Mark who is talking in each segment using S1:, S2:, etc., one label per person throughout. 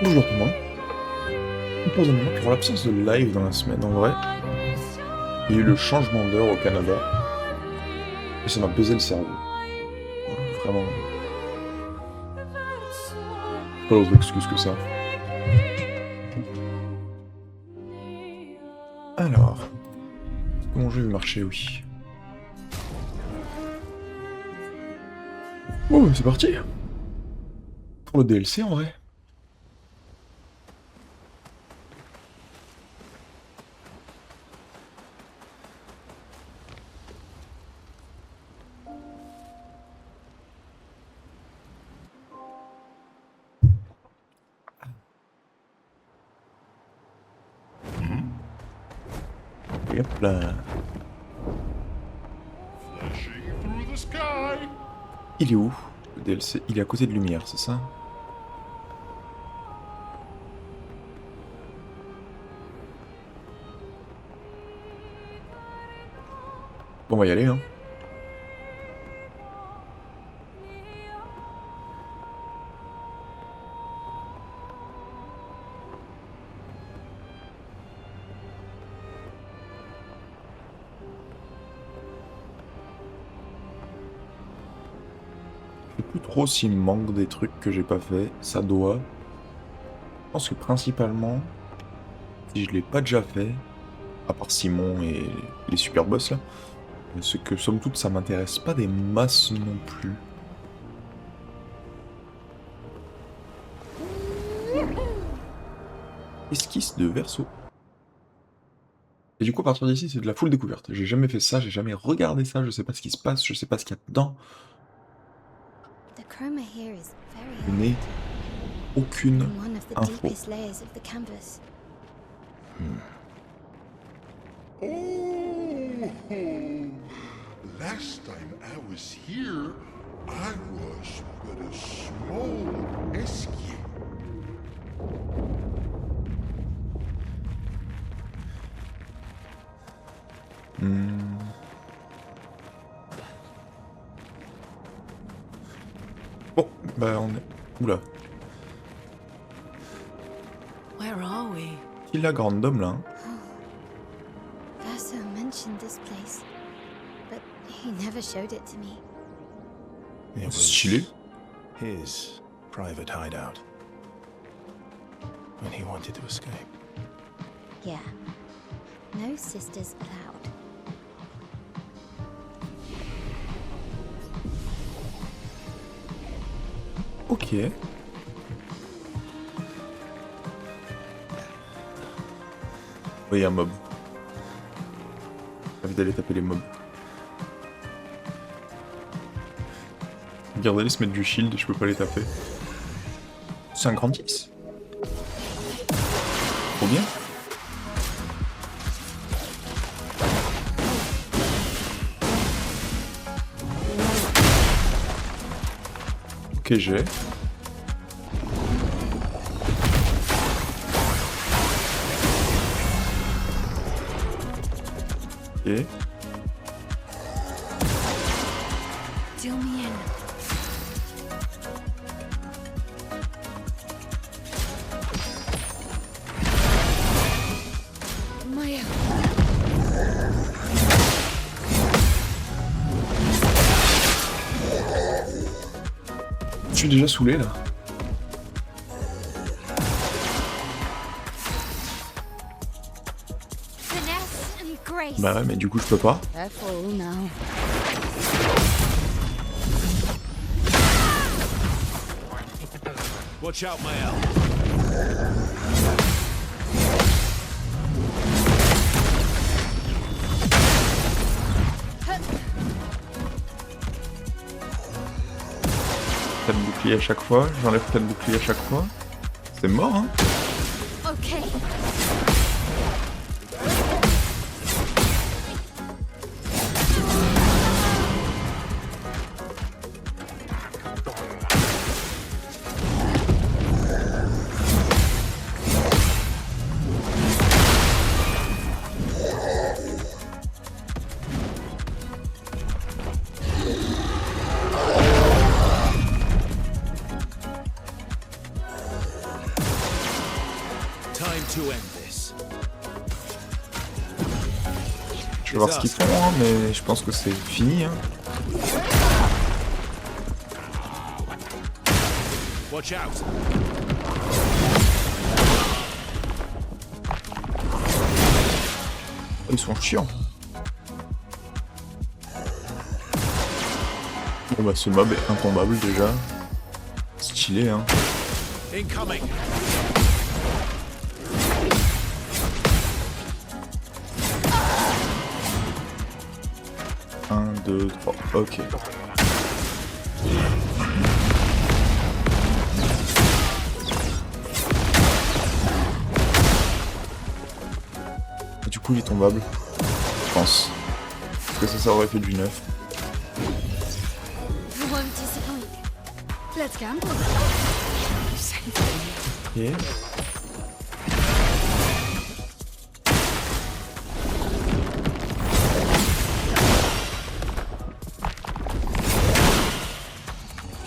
S1: Bonjour tout le monde. Pardonnez-moi pour l'absence de live dans la semaine, en vrai. Il y a eu le changement d'heure au Canada. Et ça m'a pesé le cerveau. Vraiment. Pas d'autre excuse que ça. Alors. Comment je vais marcher, oui. Oh, c'est parti. Pour le DLC, en vrai. Et hop là. Il est où, le DLC? Il est à côté de Lumière, c'est ça? Bon, on va y aller, hein. Je sais plus trop s'il me manque des trucs que j'ai pas fait. Ça doit. Je pense que principalement, si je l'ai pas déjà fait, à part Simon et les super boss là, c'est que somme toute ça m'intéresse pas des masses non plus. Esquisse de verso. Et du coup à partir d'ici c'est de la full découverte. J'ai jamais fait ça, j'ai jamais regardé ça, je sais pas ce qui se passe, je sais pas ce qu'il y a dedans. Je n'ai aucune info.
S2: Oh, last time I was here, I was but a small escape.
S1: Bon, bah on est... Oula.
S3: Where are we?
S1: Qui la grande dame là, hein?
S4: Verso mentioned this place, but he never showed it to me.
S5: It was
S1: Stylé.
S5: his private hideout when he wanted to escape.
S4: Yeah. No sisters allowed.
S1: Ok. Oui, un mob. J'ai envie d'aller taper les mobs. Regardez, ils se mettre du shield, je peux pas les taper. C'est un grand 10. Trop bien. Ok, j'ai. Ok.
S3: Deal me in. Maya.
S1: Je suis déjà saoulé là.
S4: Finesse and grace.
S1: Bah ouais, mais du coup je peux pas.
S4: Careful now.
S5: Watch out, Mael.
S1: T'as le bouclier à chaque fois, j'enlève t'as le bouclier à chaque fois. C'est mort, hein.
S4: Okay.
S5: Time to end this.
S1: Je vais voir ce qu'ils font, hein, mais je pense que c'est fini. Hein.
S5: Watch out.
S1: Ils sont chiants. Bon bah ce mob est intombable déjà. Stylé hein.
S5: Incoming.
S1: 1, 2, 3, ok. Et du coup il est tombable. Je pense. Parce que ça aurait fait du neuf.
S4: I won't disappoint.
S3: Let's gamble.
S1: Ok.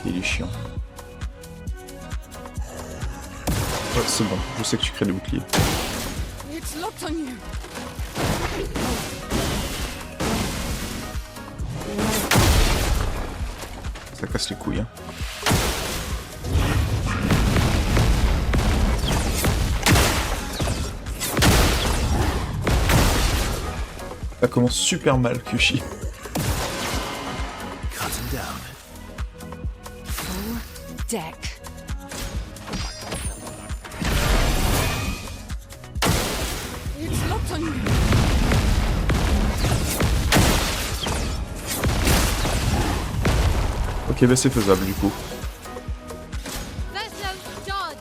S1: Il est chiant. Ouais, c'est bon, je sais que tu crées des boucliers.
S3: It's locked on you.
S1: Ça casse les couilles. Hein. Ça commence super mal, Kushi.
S5: Cut him down.
S3: Full deck. It's locked on you.
S1: Ok, bah c'est faisable du coup.
S4: Vessel, dodge!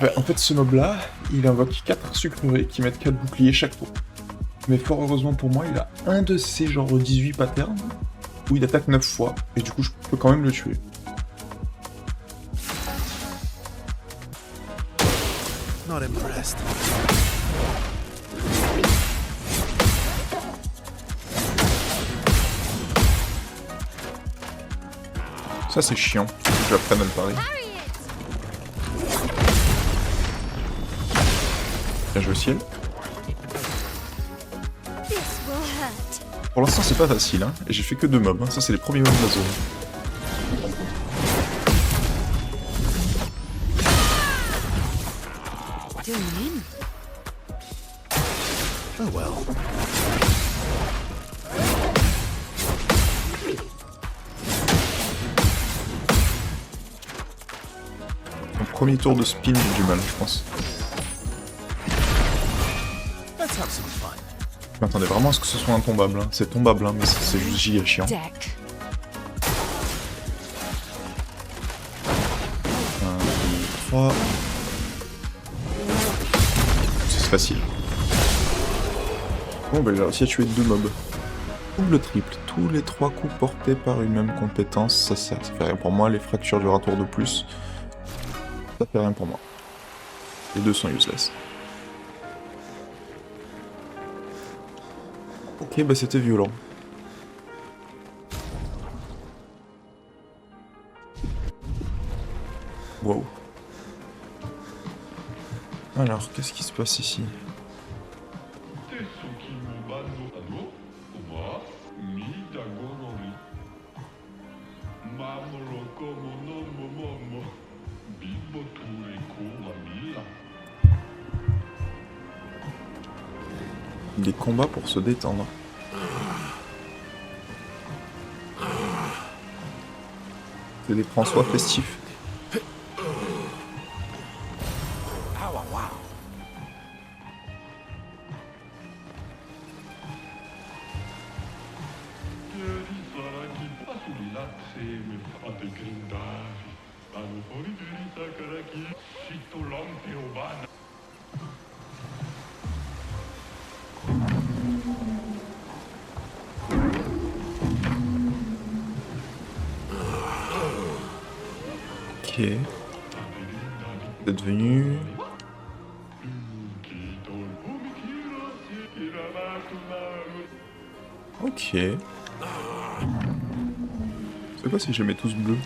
S1: Bah, en fait, ce mob-là, il invoque 4 sucreries qui mettent 4 boucliers chaque tour. Mais fort heureusement pour moi, il a un de ces genre 18 patterns où il attaque 9 fois, et du coup je peux quand même le tuer.
S5: Not impressed.
S1: Ça c'est chiant, faut que j'apprenne à le parer.
S4: Parry it!
S1: Bien joué ciel.
S4: This will hurt.
S1: Pour l'instant c'est pas facile, hein, et j'ai fait que 2 mobs, hein. Ça c'est les premiers mobs de la zone.
S3: Doing in.
S5: Oh well.
S1: Mon premier tour de spin, j'ai du mal, je pense.
S5: Let's have some fun.
S1: Je m'attendais vraiment à ce que ce soit intombable, hein. C'est tombable, hein, mais c'est juste giga chiant.
S3: Deck.
S1: 1, 2, 3... C'est facile. Bon bah j'ai réussi à tuer 2 mobs. Double triple, tous les 3 coups portés par une même compétence, ça sert, ça fait rien pour moi, les fractures durent un tour de plus. Ça fait rien pour moi. Les 2 sont useless. Ok bah c'était violent. Wow. Alors, qu'est-ce qui se passe ici? Des combats pour se détendre. C'est des François festifs. Ok. C'est devenu... Ok. C'est quoi si je les mets tous bleus?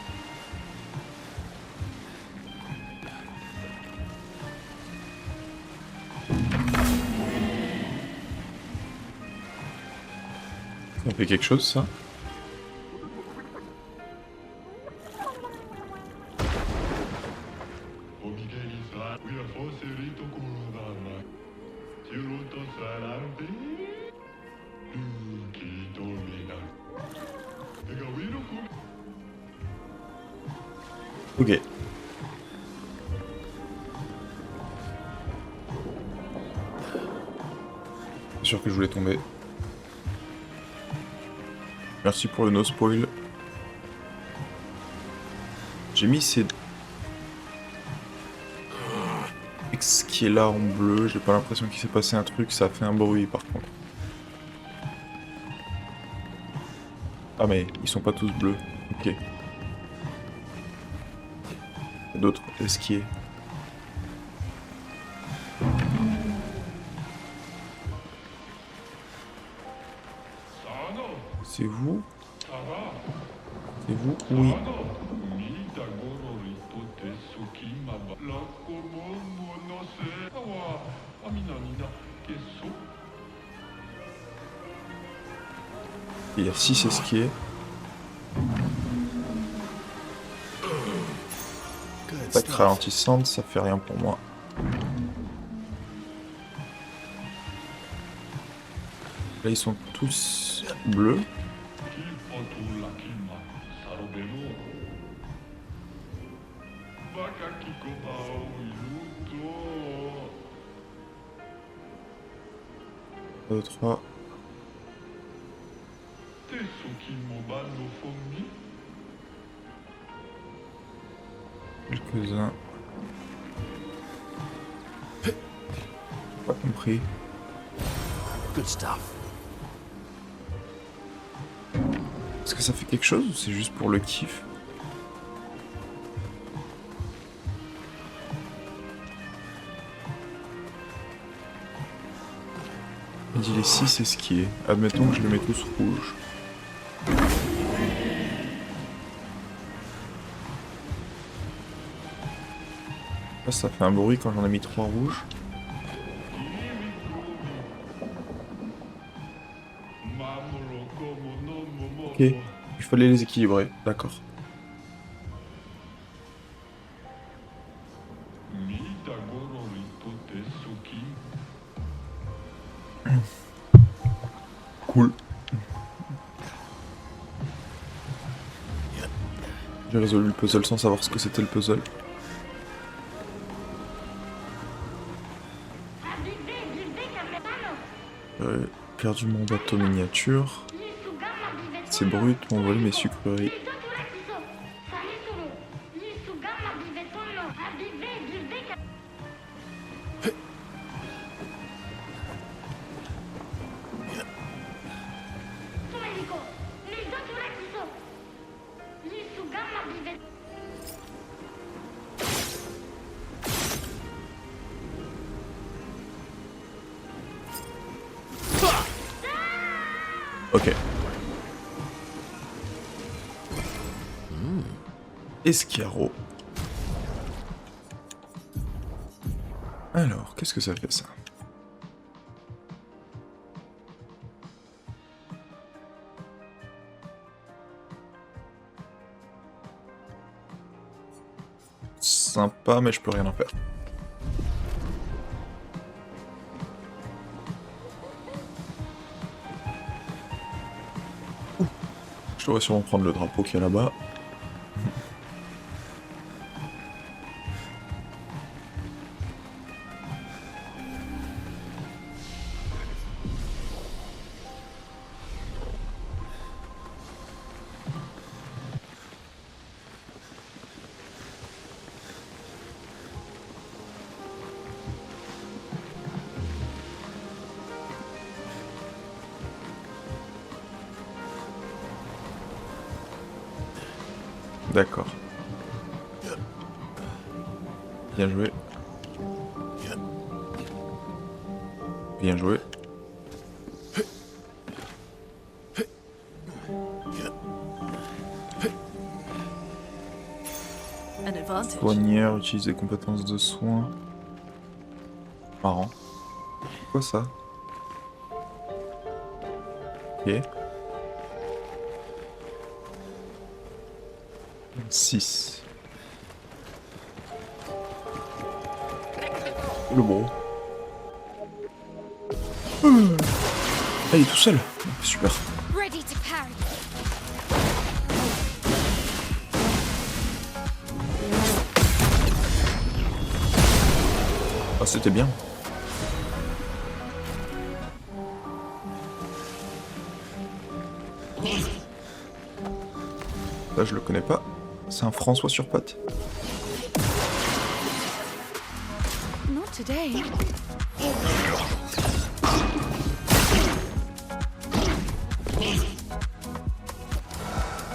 S1: Ça fait quelque chose ça? Ok. C'est sûr que je voulais tomber. Merci pour le no spoil. J'ai mis ces... Ce qui est là en bleu, j'ai pas l'impression qu'il s'est passé un truc, ça a fait un bruit par contre. Ah mais ils sont pas tous bleus, ok. Il y a d'autres esquiers. C'est vous? C'est vous? Oui. Il y a 6 esquiers. Attaque ralentissante, ça fait rien pour moi. Là ils sont tous bleus. Deux, trois. Quelques-uns. J'ai pas compris.
S5: Good stuff.
S1: Est-ce que ça fait quelque chose ou c'est juste pour le kiff? Il dit les 6 esquiers. Admettons que je les mets tous rouges. Là, ça fait un bruit quand j'en ai mis 3 rouges. Ok, il fallait les équilibrer, d'accord. Cool. J'ai résolu le puzzle sans savoir ce que c'était le puzzle. J'ai perdu mon bateau miniature. C'est brut, mon volume est sucrerie. Ok. Escarreau. Alors, qu'est-ce que ça fait ça? Sympa, mais je peux rien en faire. Je devrais sûrement prendre le drapeau qu'il y a là-bas. D'accord. Bien joué. Bien joué.
S3: advantage.
S1: Soigneur utilise des compétences de soins. Marrant. C'est quoi ça? Ok. 6. Le bro. Ah, il est tout seul. Super.
S4: Ready to parry.
S1: Ah, c'était bien. Là, je le connais pas. C'est un François sur pattes.
S3: Not today.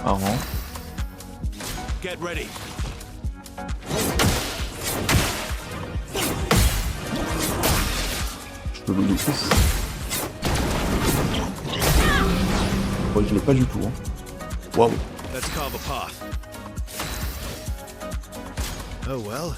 S1: Marrant.
S5: Get ready.
S1: Je le de ouf. Ouais, je l'ai pas du tout. Hein. Waouh.
S5: Let's carve a path. Oh well.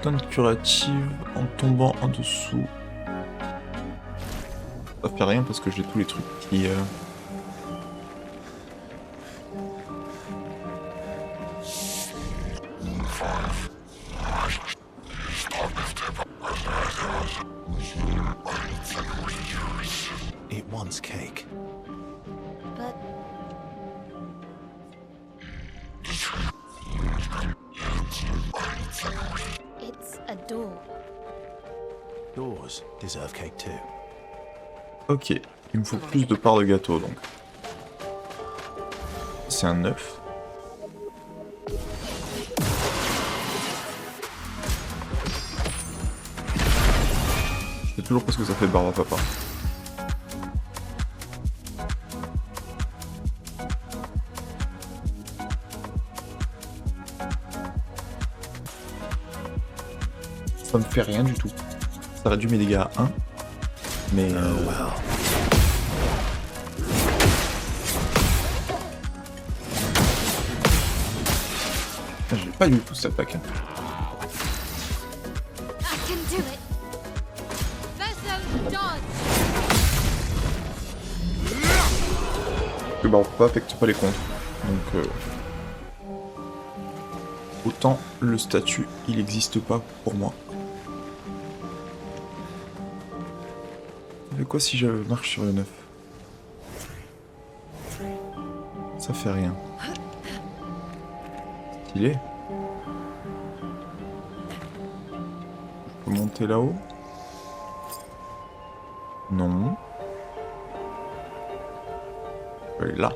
S1: Teinte curative en tombant en dessous. Ça fait rien parce que j'ai tous les trucs qui...
S5: It wants cake.
S4: But it's a door.
S5: Doors deserve cake too.
S1: Ok, il me faut plus de parts de gâteau donc. C'est un 9. Je sais toujours pas ce que ça fait barbe à papa. Ça me fait rien du tout. Ça réduit mes dégâts à 1. Mais...
S5: Oh well.
S1: J'ai pas du tout cette attaque.
S4: I can do it. Vessel dodge.
S1: Le barbe pas affecte pas les contres. Donc... Autant le statut, il n'existe pas pour moi. Ça fait quoi si je marche sur le 9? Ça fait rien. Stylé. Je peux monter là-haut? Non. Je peux aller là.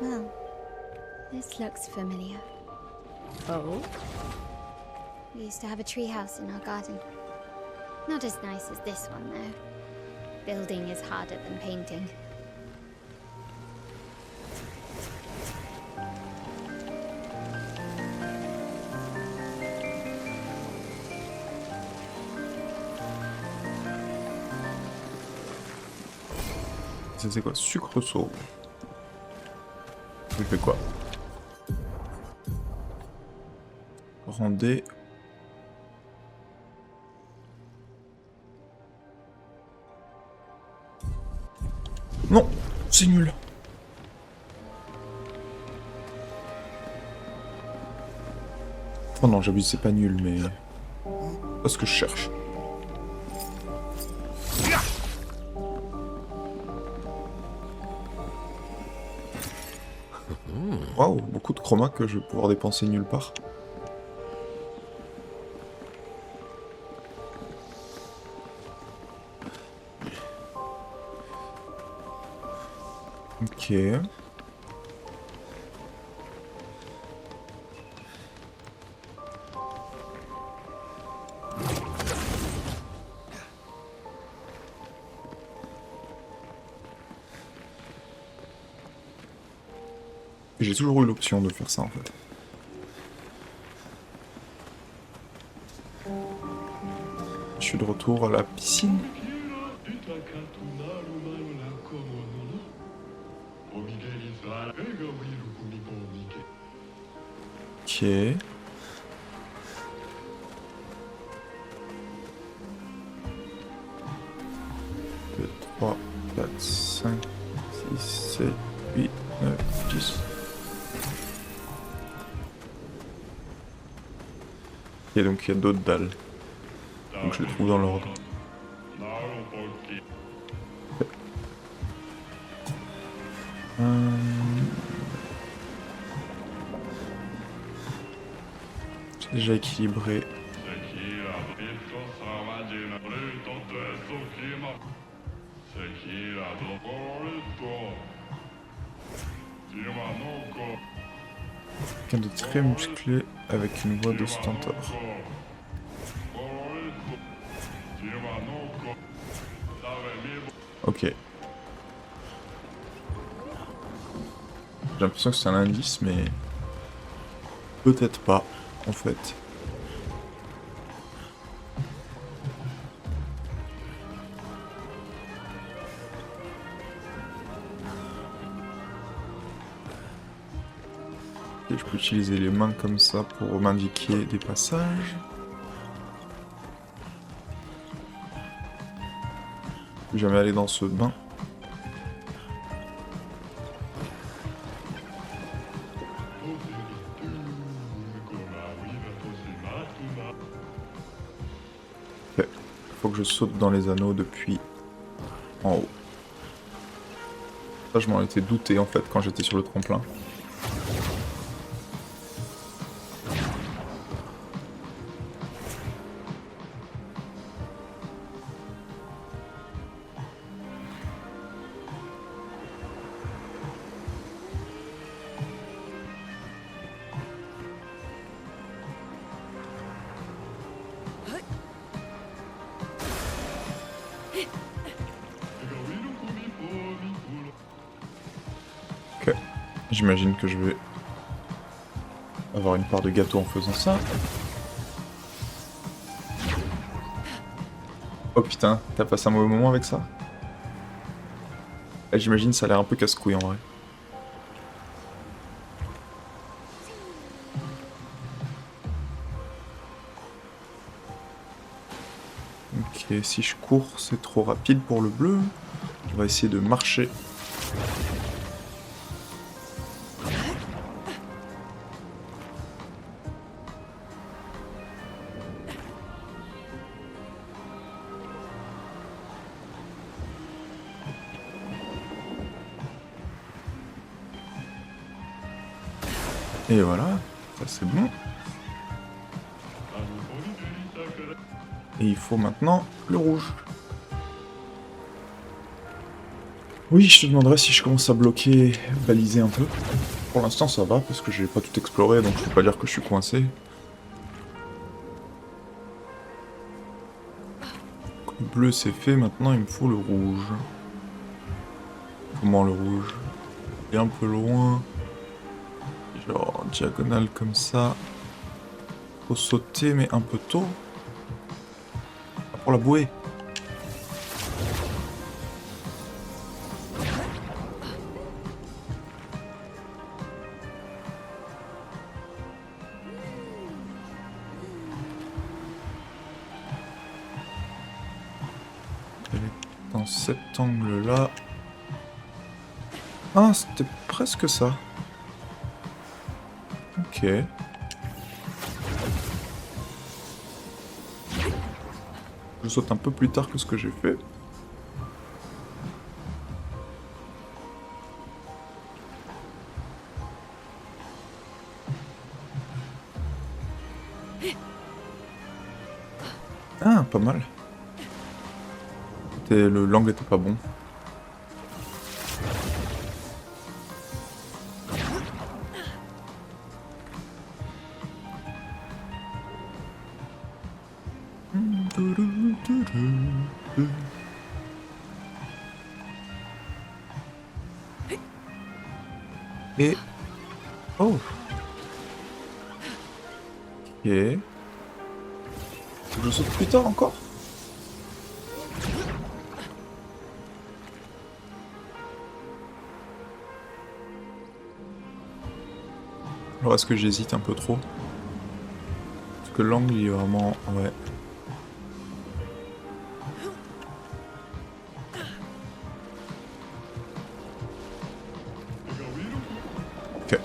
S4: Well, this looks familiar.
S3: Oh?
S4: We used to have a treehouse in our garden. Not as nice as this one, though. Building is harder than painting.
S1: Ça c'est quoi? Sucre sauve. Je fais quoi? Rendez. Non, c'est nul. Oh non, j'abuse, c'est pas nul, mais... Pas ce que je cherche. Waouh, beaucoup de chroma que je vais pouvoir dépenser nulle part. Ok. J'ai toujours eu l'option de faire ça en fait. Je suis de retour à la piscine. Ok. 2, 3, 4, 5, 6, 7, 8, 9, 10. Et donc il y a d'autres dalles. Donc je les trouve dans l'ordre. C'est déjà équilibré. Quelqu'un de très musclé avec une voix de stentor. Ok. J'ai l'impression que c'est un indice, mais peut-être pas, en fait. Et je peux utiliser les mains comme ça pour m'indiquer des passages. Je vais jamais aller dans ce bain. Ok. Faut que je saute dans les anneaux depuis en haut. Ça, je m'en étais douté en fait quand j'étais sur le tremplin. Ok, j'imagine que je vais avoir une part de gâteau en faisant ça. Oh putain, t'as passé un mauvais moment avec ça? J'imagine ça a l'air un peu casse-couille en vrai. Ok, si je cours, c'est trop rapide pour le bleu. On va essayer de marcher. Et voilà, ça c'est bon. Et il faut maintenant le rouge. Oui, je te demanderais si je commence à bloquer, baliser un peu. Pour l'instant ça va, parce que j'ai pas tout exploré, donc je peux pas dire que je suis coincé. Le bleu c'est fait, maintenant il me faut le rouge. Comment le rouge? Il est un peu loin. Genre diagonale comme ça. Faut sauter, mais un peu tôt. Ah, pour la bouée. Elle est dans cet angle-là. Ah, c'était presque ça. Ok. Je saute un peu plus tard que ce que j'ai fait. Ah, pas mal. L'angle était pas bon. Et Ok. Faut que je saute plus tard encore? Alors est-ce que j'hésite un peu trop? Parce que l'angle il est vraiment... Ouais. Ok.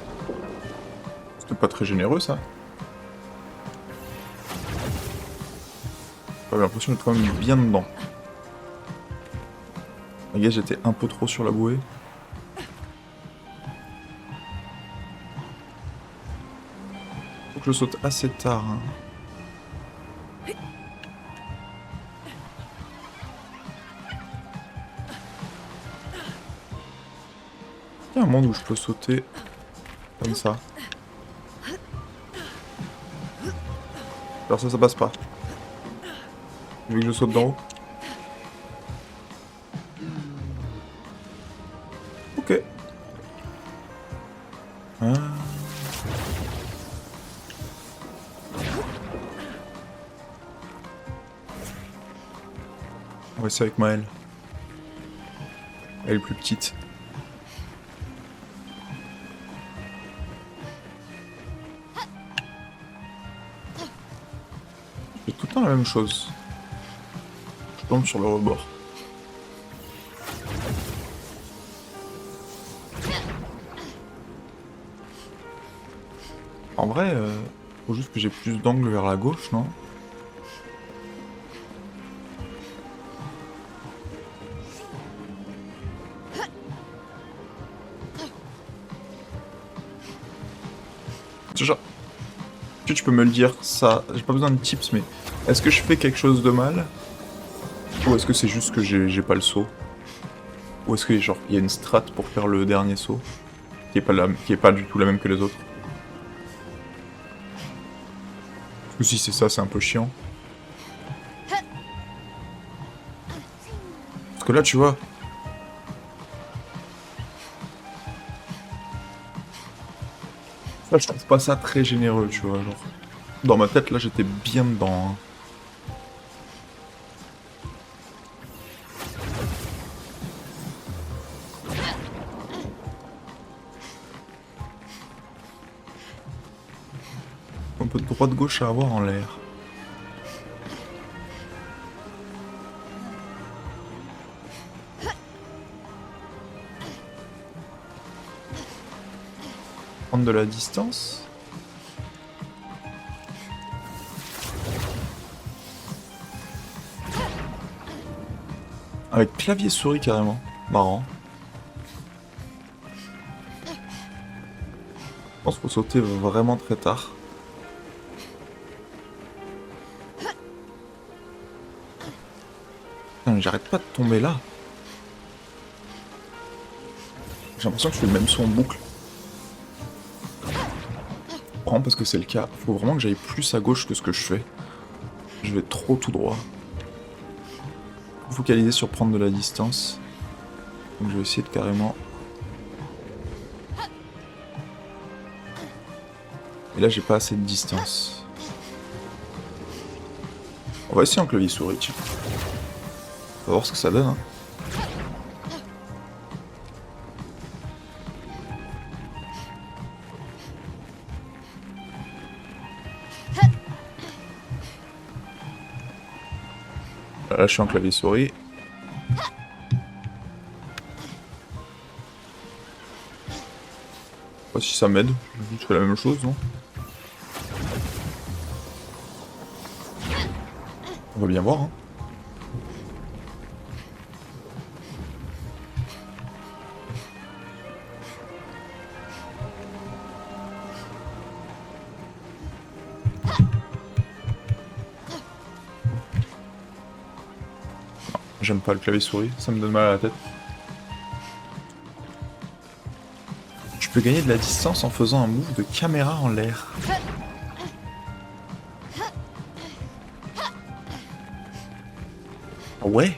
S1: C'était pas très généreux ça. J'avais l'impression d'être quand même bien dedans. Les gars, j'étais un peu trop sur la bouée. Faut que je saute assez tard. Hein. Il y a un monde où je peux sauter comme ça. Alors ça passe pas. Vu que je saute d'en haut. Ok. Ah. On va essayer avec Maëlle. Elle est plus petite. Je fais tout le temps la même chose. Je tombe sur le rebord. En vrai, faut juste que j'ai plus d'angle vers la gauche, non? Déjà, tu peux me le dire, ça, j'ai pas besoin de tips, mais est-ce que je fais quelque chose de mal? Ou est-ce que c'est juste que j'ai pas le saut? Ou est-ce que genre il y a une strat pour faire le dernier saut qui est pas du tout la même que les autres? Parce que si c'est ça, c'est un peu chiant. Parce que là, tu vois. Ça, je trouve pas ça très généreux, tu vois. Genre, dans ma tête, là, j'étais bien dedans. Hein. Un peu de droite-gauche à avoir en l'air. Prendre de la distance. Avec clavier souris carrément. Marrant. Je pense qu'il faut sauter vraiment très tard. Putain, mais j'arrête pas de tomber là. J'ai l'impression que je fais le même son en boucle. Prends parce que c'est le cas. Faut vraiment que j'aille plus à gauche que ce que je fais. Je vais trop tout droit. Focaliser sur prendre de la distance. Donc je vais essayer de carrément... Et là j'ai pas assez de distance. On va essayer en clavier souris, tiens. On va voir ce que ça donne. Hein. Là je suis en clavier souris. Je sais pas si ça m'aide, je fais la même chose, non? On va bien voir, hein. J'aime pas le clavier souris, ça me donne mal à la tête. Je peux gagner de la distance en faisant un move de caméra en l'air. Ouais.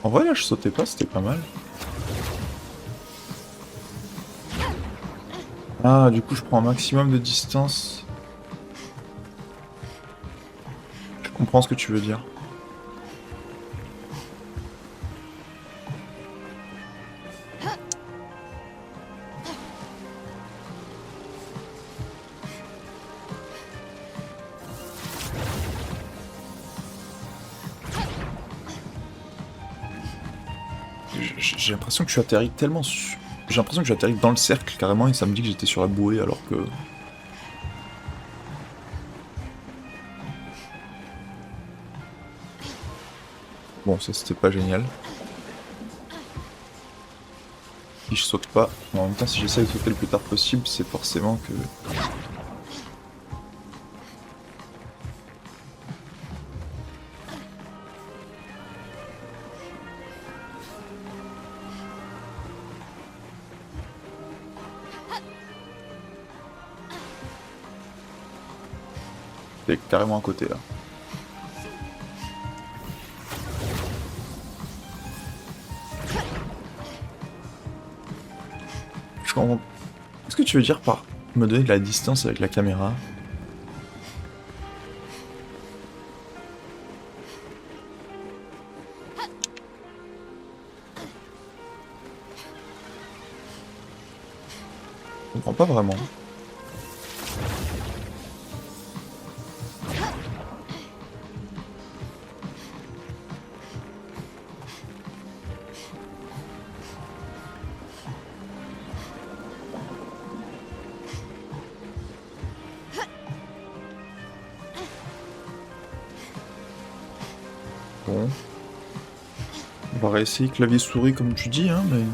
S1: En vrai là je sautais pas, c'était pas mal. Ah du coup je prends un maximum de distance. Je comprends ce que tu veux dire. J'ai l'impression que je suis atterri tellement J'ai l'impression que j'atterris dans le cercle carrément et ça me dit que j'étais sur la bouée alors que... Bon, ça c'était pas génial. Si je saute pas, mais en même temps si j'essaie de sauter le plus tard possible, c'est forcément que... C'est carrément à côté là. Je comprends. Qu'est-ce que tu veux dire par me donner de la distance avec la caméra? Je comprends pas vraiment. Bon. On va réessayer clavier souris comme tu dis, hein, mais...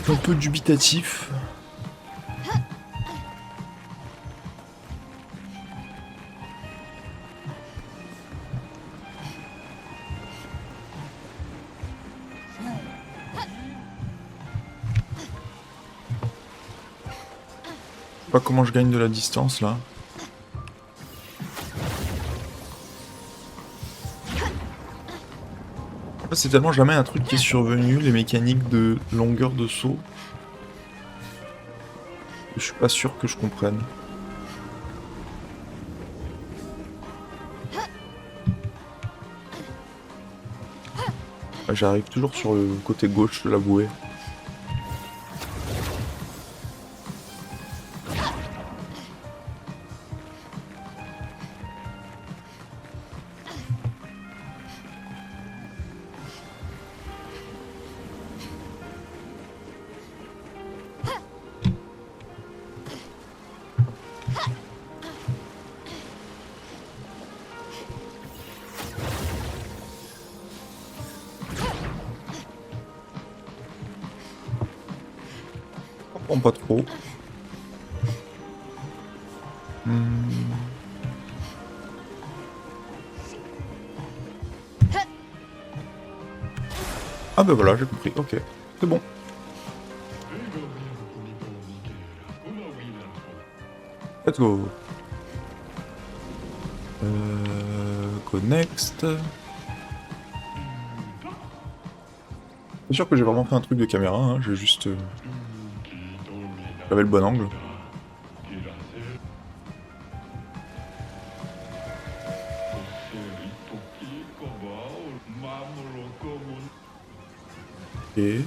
S1: Un peu dubitatif. Je sais pas comment je gagne de la distance là. C'est tellement jamais un truc qui est survenu, les mécaniques de longueur de saut. Je suis pas sûr que je comprenne. J'arrive toujours sur le côté gauche de la bouée. Pas trop. Ah bah voilà, j'ai compris, ok. C'est bon. Let's go. Go next. C'est sûr que j'ai vraiment fait un truc de caméra, hein. J'ai juste... J'avais le bon angle. Et...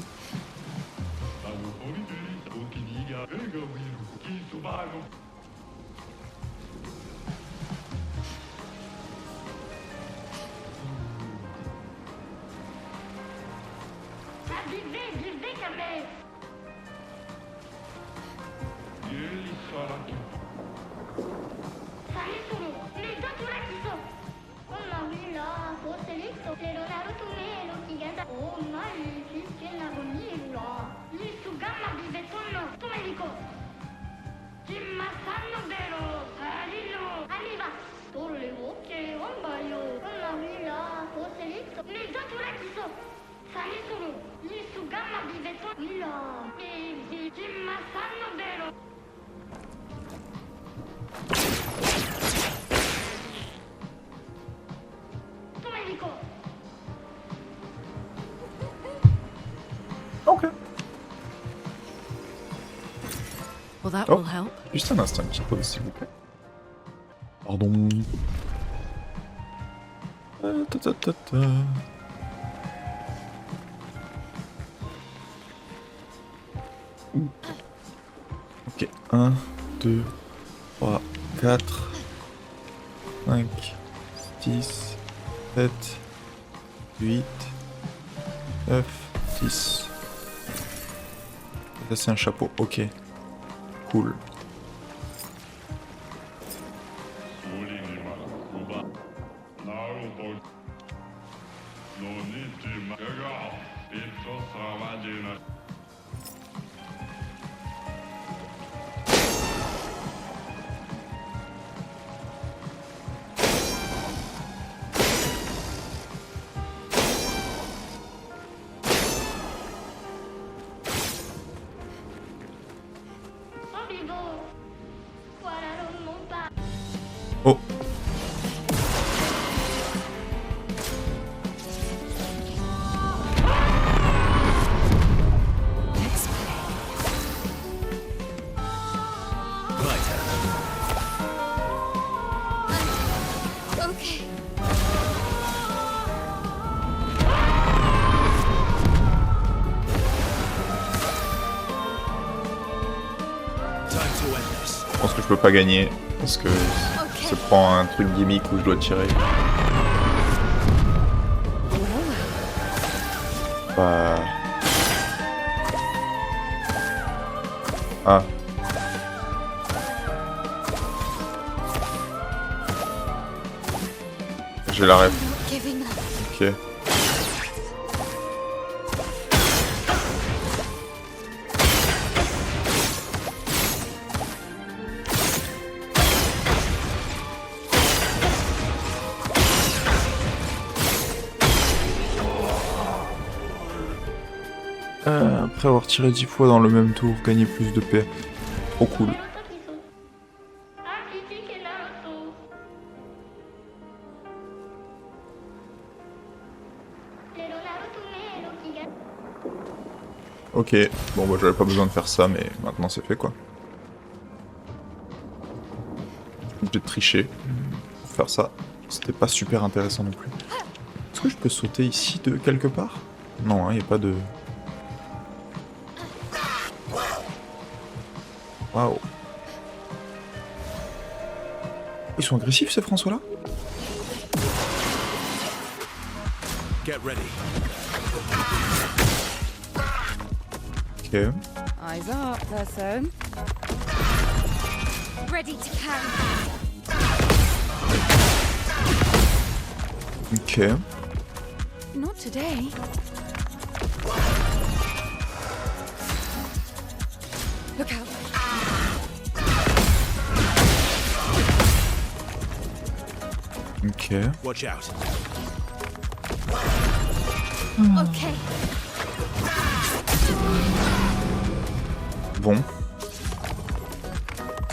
S3: that
S1: Oh.
S3: will help.
S1: Juste un instant, une petite pause, s'il vous plaît. Pardon. Ta, ta, ta, ta. Ok, 1, 2, 3, 4, 5, 6, 7, 8, 9, 10. Ça c'est un chapeau, ok. Cool. Oh.
S3: Let's play.
S4: Okay.
S5: Time to end this.
S1: Je pense que je peux pas gagner parce que ça prend un truc gimmick où je dois tirer. Bah. Ah. J'ai la ref.
S4: Giving up.
S1: Ok. Après avoir tiré 10 fois dans le même tour, gagner plus de paix. Trop cool. Ok, bon bah j'avais pas besoin de faire ça, mais maintenant c'est fait quoi. J'ai triché pour faire ça. C'était pas super intéressant non plus. Est-ce que je peux sauter ici de quelque part? Non, il n'y a pas de... Waouh. Ils sont agressifs ces François-là?
S5: Get ready.
S1: Ok.
S3: Eyes up, person.
S4: Ready to carry.
S1: Ok.
S3: Not today. Look out.
S1: Ok.
S5: Watch out.
S4: Okay.
S1: Bon.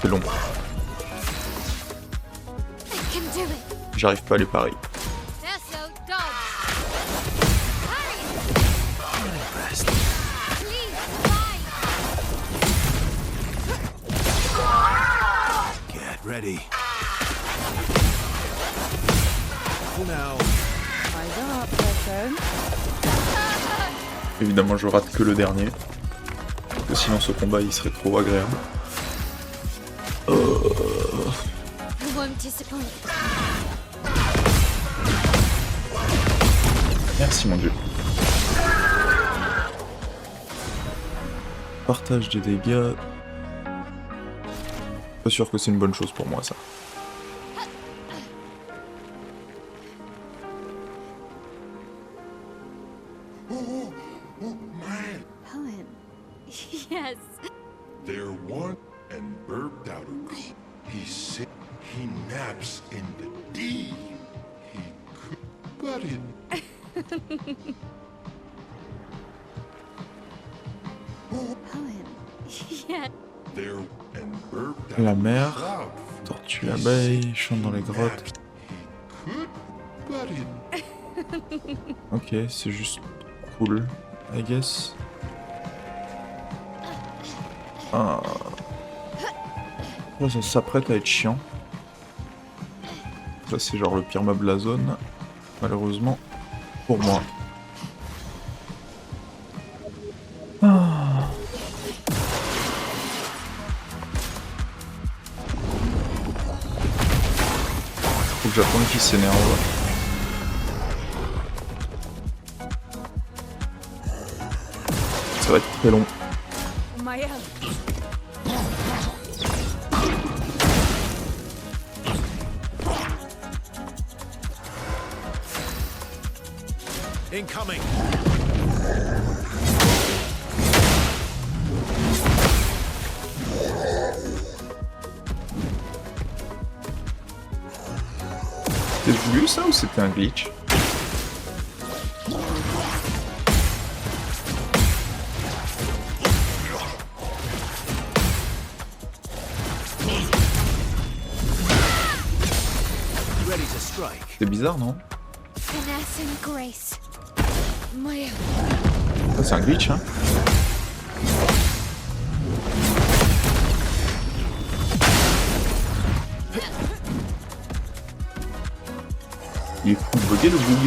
S1: C'est long.
S4: I can do it.
S1: J'arrive pas à les parer.
S4: They're so dodge. Hurry!
S5: Best.
S4: Please, fight!
S5: Get ready. Now.
S3: Eyes up, person.
S1: Évidemment, je rate que le dernier. Parce que sinon, ce combat, il serait trop agréable.
S4: You won't disappoint.
S1: Merci, mon dieu. Partage des dégâts. Pas sûr que c'est une bonne chose pour moi, ça.
S4: Poem. Yes.
S2: There one and burped out a cl- He said he naps in the deep. He could, but it
S4: Poem. Yeah.
S2: there and burped out
S1: La
S2: a
S1: mer,
S2: cloud.
S1: tortue
S2: He
S1: abeille,
S2: said
S1: chante dans les
S2: he
S1: grottes.
S2: naps. He could, but it
S1: Ok, c'est juste cool, I guess. Ah, Là, ça s'apprête à être chiant. Ça, c'est genre le pire meuble de la zone, malheureusement, pour moi. Ah. Faut que j'attende qu'il s'énerve. Ça va être très long.
S3: My own.
S5: Incoming.
S1: C'était voulu ça ou c'était un glitch?
S5: Ready to strike.
S1: C'est bizarre, non?
S4: Finesse and grace.
S3: My own.
S1: Ça, c'est un glitch, hein? Il est fou bugué le bug.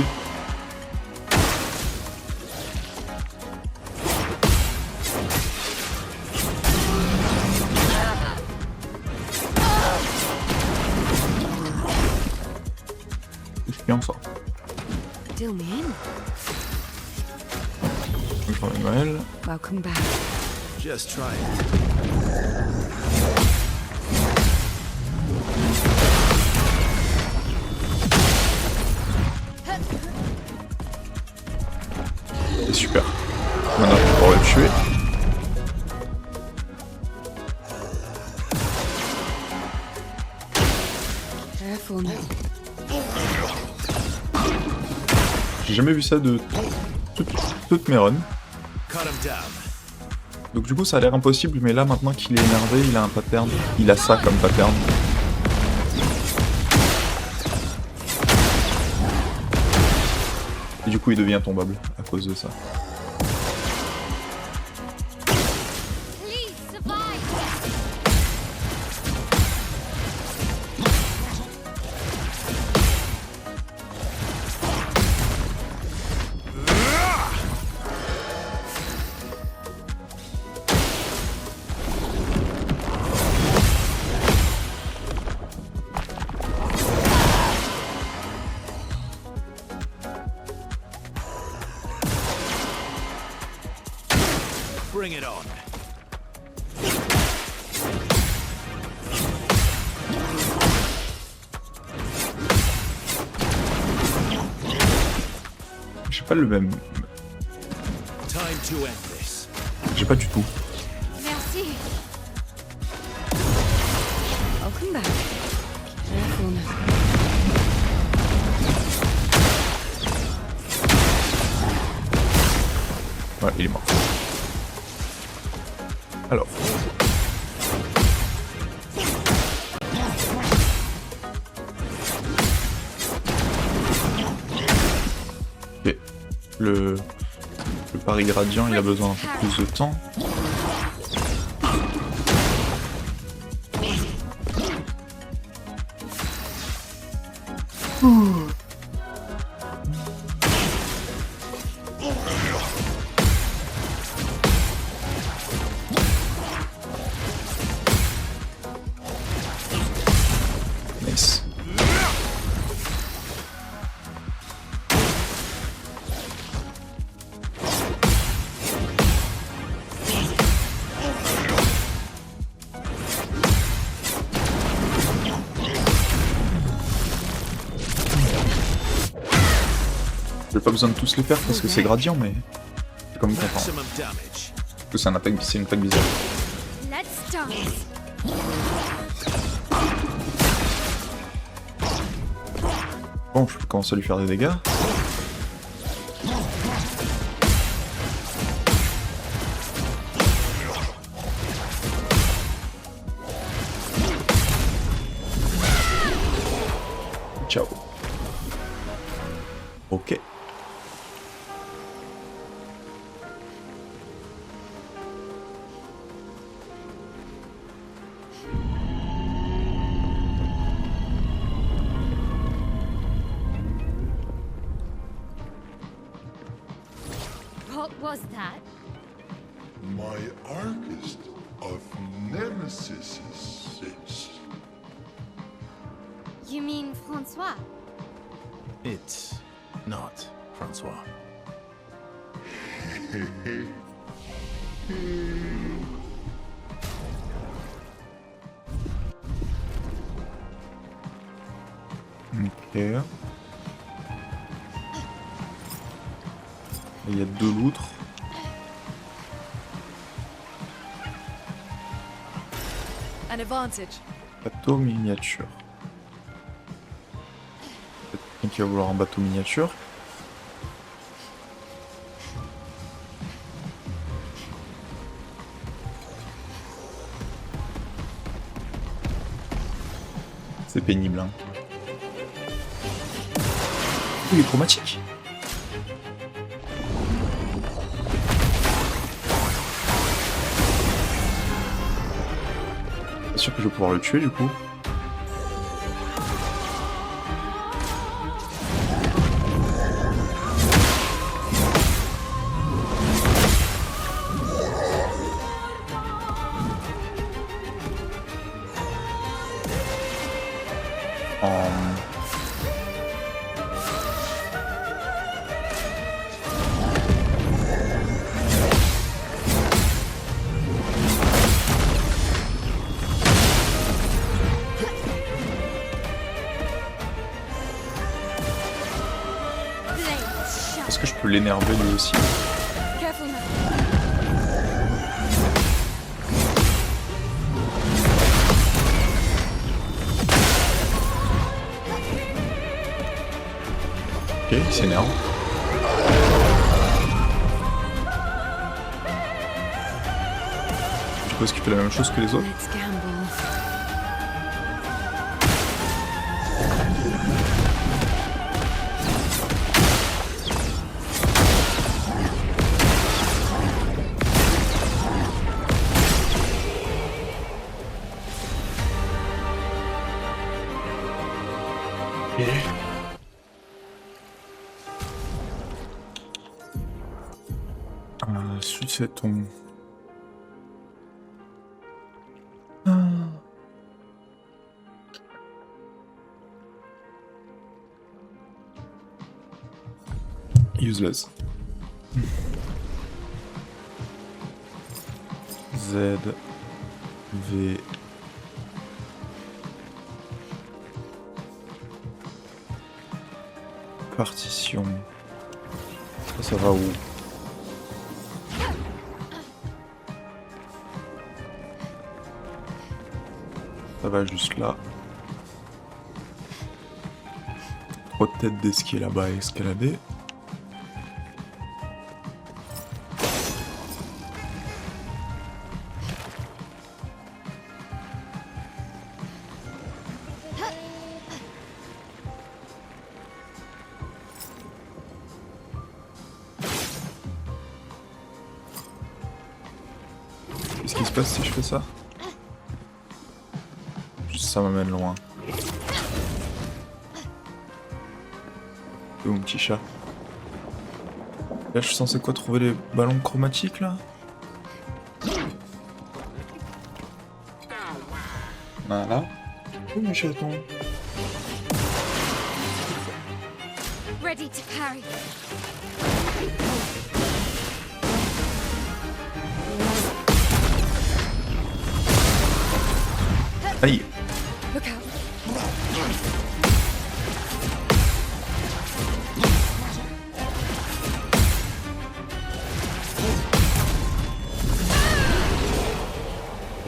S1: C'est chiant ça.
S3: Still me in.
S1: Joyeux Noël.
S3: Welcome back.
S5: Just try it.
S1: C'est super. Maintenant, on pourra le tuer.
S3: Careful now.
S1: J'ai jamais vu ça de toutes mes runs.
S5: Cut him down.
S1: Donc du coup ça a l'air impossible, mais là maintenant qu'il est énervé, il a un pattern. Il a ça comme pattern. Et du coup il devient tombable à cause de ça.
S4: Please survive.
S5: Bring it on.
S1: J'ai pas le même.
S5: Time to end this.
S1: J'ai pas du tout.
S4: Merci.
S3: Welcome back. Careful now.
S1: Ouais, il est mort. Alors. Ok. Le pari gradient, il a besoin d'un peu plus de temps. Nice. J'ai pas besoin de tous les faire parce que c'est gradient, mais c'est comme content.
S5: Maximum damage.
S1: Parce que c'est une attaque bizarre.
S4: Let's dance.
S1: Bon, je peux commencer à lui faire des dégâts. Ciao. Ok.
S4: What was that?
S2: My Archist of Nemesis.
S4: You mean Francois?
S5: It's not Francois.
S1: Ok. Il y a 2 loutres.
S3: An advantage.
S1: Bateau miniature. Peut-être quelqu'un qui va vouloir un bateau miniature. C'est pénible, hein. Il est chromatique. C'est sûr que je vais pouvoir le tuer du coup. Est-ce que je peux l'énerver lui aussi?
S3: Careful now.
S1: Ok, il s'énerve. Je suppose qu'il fait la même chose que les autres.
S3: Let's gamble.
S1: Succèdons. Useless. Z V partition. Ça va où? Ça va juste là. 3 têtes d'esquier là-bas à escalader. Qu'est-ce qui se passe si je fais ça? Juste ça m'amène loin. Et mon petit chat. Là je suis censé quoi, trouver les ballons chromatiques là? Voilà. Oh mes chatons.
S4: Ready to parry.
S1: Aïe.
S3: Look out.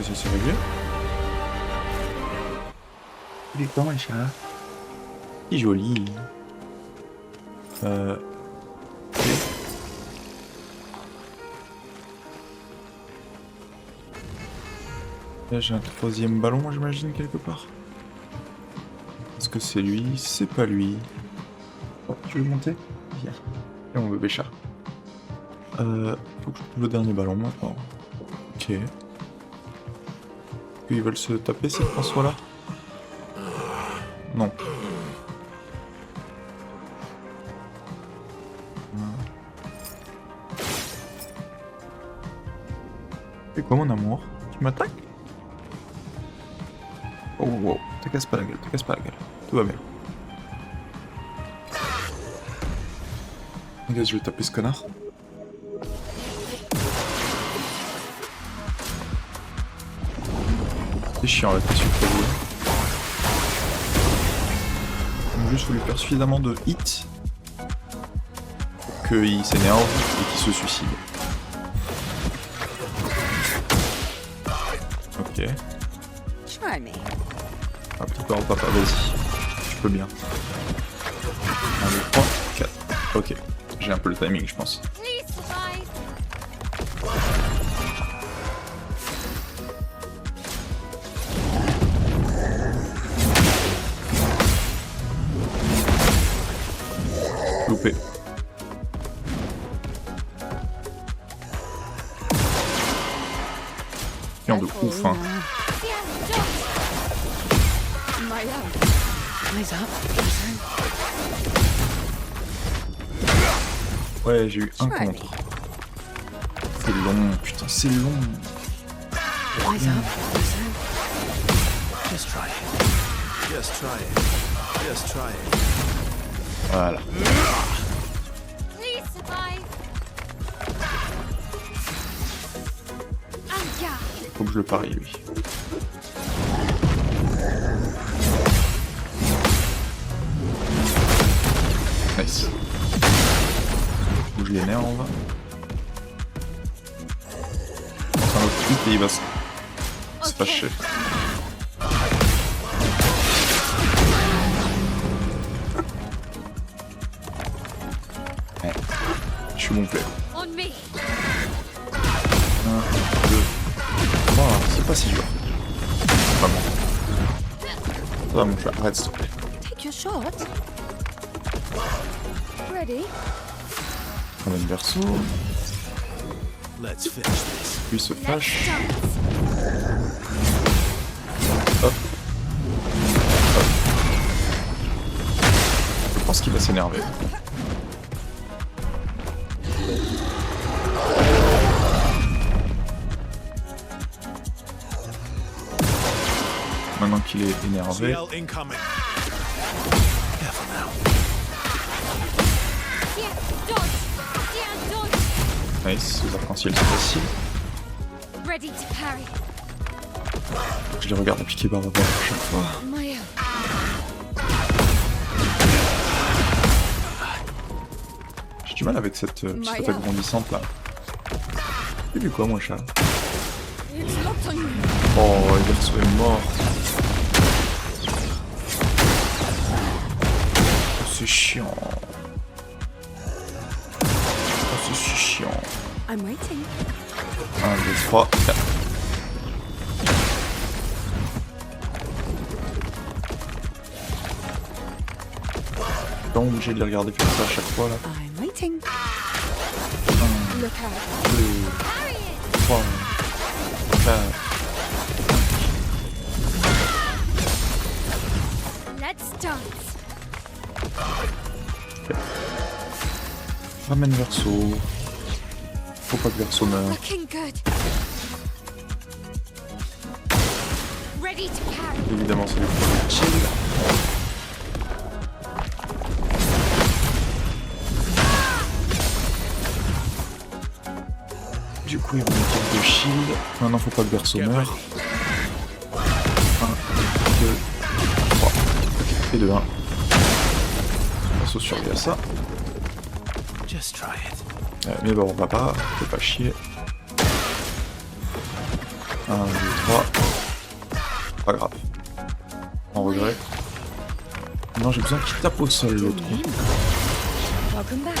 S1: Ça c'est réglé. Il est comment le chat? Il est joli. Là j'ai un 3e ballon, j'imagine, quelque part. Est-ce que c'est lui? C'est pas lui. Oh, tu veux monter? Viens. Et mon bébé chat. Faut que je trouve le dernier ballon maintenant. Ok. Ils veulent se taper ces François-là? Non. C'est quoi mon amour? Tu m'attaques? Oh wow, te casse pas la gueule, te casse pas la gueule. Tout va bien. Regarde, je vais taper ce connard. C'est chiant là, t'es super joué. Juste faut lui faire suffisamment de hits pour qu'il s'énerve et qu'il se suicide. Ok.
S3: Try me.
S1: Ah, peut-être pas, papa, vas-y. Tu peux bien. 1, 2, 3, 4. Ok. J'ai un peu le timing, je pense.
S4: Please survive.
S1: Loupé. Chiant de ouf, hein.
S3: Maya. Eyes up.
S1: Ouais, j'ai eu un
S3: Try me.
S1: contre. C'est long, putain, c'est long.
S3: Eyes up.
S5: Just try it. Just try it. Just try it.
S1: Voilà.
S4: Please survive. And yeah.
S1: Faut que je le parie, lui. Nice. Faut que je l'énerve. Je pense à un autre hit et il va se fâcher. Ouais. Je suis bon player.
S4: On me.
S1: 1, 2, 3, c'est pas si dur. Vraiment. Ça va mon chat, arrête s'il te plaît.
S3: Take your shot. Ready?
S1: Ramène verso,
S5: Let's finish this.
S1: lui se
S4: Let's
S1: fâche.
S4: dance.
S1: Hop. Hop. Je pense qu'il va s'énerver. Maintenant qu'il est énervé,
S5: CL incoming. Careful now.
S4: Yeah, dodge. Yeah, dodge.
S1: nice, les arcs-en-ciel c'est facile.
S4: Ready to parry.
S1: Je les regarde appliquer barre à barre à chaque fois.
S3: Maya.
S1: J'ai du mal avec cette petite attaque grandissante là. J'ai vu quoi mon chat?
S3: It's locked on you.
S1: Oh, le verso est mort. Oh, c'est chiant. Oh, c'est si chiant.
S3: I'm waiting.
S1: 1, 2, 3, 4. Pas obligé de les regarder faire ça à chaque fois là.
S3: I'm waiting.
S1: 1,
S3: Look out.
S1: 2, 3, 4.
S4: Let's dance.
S1: Ramène verso. Faut pas que verso meure.
S4: Looking good. Ready to parry.
S1: Évidemment, c'est le premier chill. Du coup, il remet quelques shield. Maintenant, faut pas que verso meure. 1, 2, 3. Ok, et de 1. Verso survit à ça.
S5: Just try it.
S1: Mais bon, papa, fais pas chier. 1, 2, 3. Pas grave. En regret. Non, j'ai besoin qu'il tape au sol l'autre.
S3: Welcome back.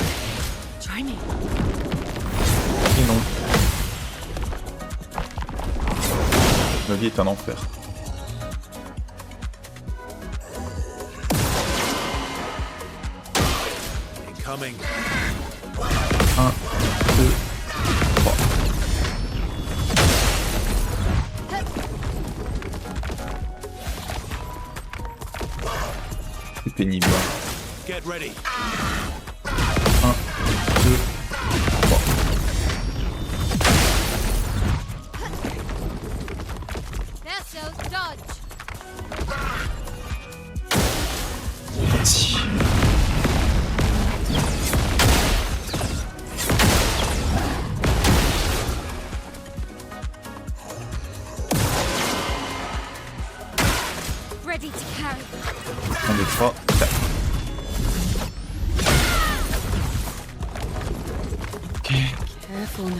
S3: Try me.
S1: Et non. Ma vie est un enfer.
S5: Incoming.
S1: 1, 2, 3. C'est pénible.
S5: Get ready.
S1: 1, 2, 3.
S3: Careful now.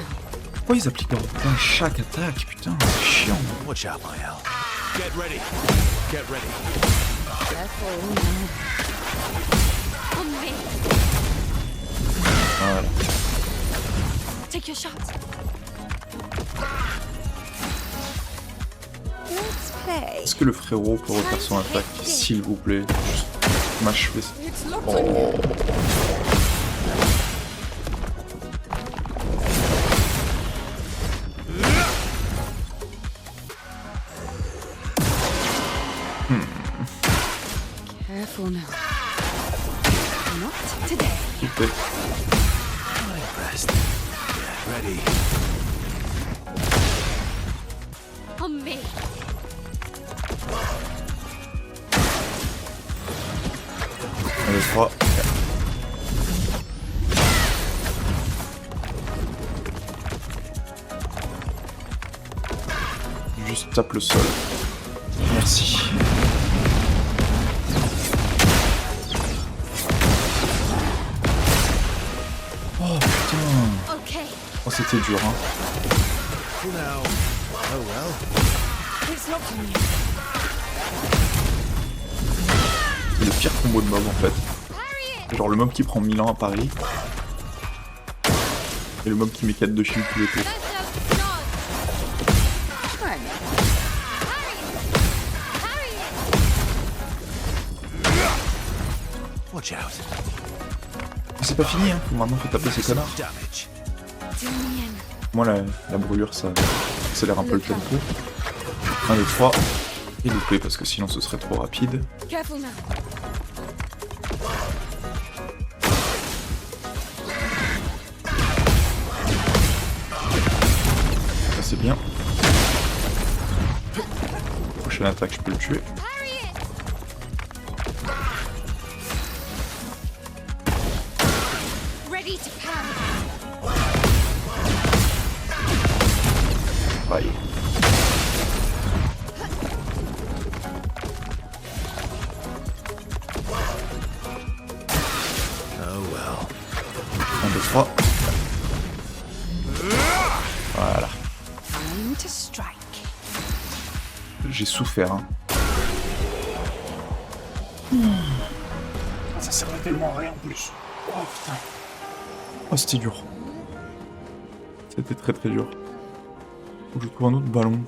S1: Pourquoi ils appliquent leur bouton à chaque attaque? Putain, c'est chiant.
S5: Watch out, Mael. Get ready. Get ready.
S3: Careful now.
S4: On me.
S1: Voilà.
S3: Take your shot. Let's play.
S1: Est-ce que le frérot peut refaire son attaque, s'il vous plaît? Juste m'achever ça.
S3: It's locked on you. Careful now. Not today.
S1: Super.
S5: Rest. Get ready.
S4: On me.
S1: Un, deux, trois. Juste tape le sol. Merci. Oh putain.
S4: Okay.
S1: Oh c'était dur hein.
S5: Now. Oh well.
S3: It's locked on you.
S1: C'est le pire combo de mob en fait.
S4: Harriet.
S1: Genre le mob qui prend 1000 ans à Paris. Et le mob qui met 4 de shield tous les tours.
S4: Let's have
S3: Try me.
S5: Watch out.
S1: Mais c'est pas fini hein. Maintenant faut taper ces connards.
S5: Damage.
S3: Do me in.
S1: Moi la brûlure ça accélère un peu le tempo. 1, 2, 3. Et loupé parce que sinon ce serait trop rapide.
S3: Careful now.
S1: Ça c'est bien. Prochaine attaque je peux le tuer.
S4: Harriet. Ready to pound.
S1: Aïe.
S5: Oh well.
S1: 1, 2, 3. Voilà.
S3: Time to strike.
S1: J'ai souffert hein. Ça servait tellement à rien en plus. Oh putain. Oh c'était dur. C'était très très dur. Faut que je trouve un autre ballon.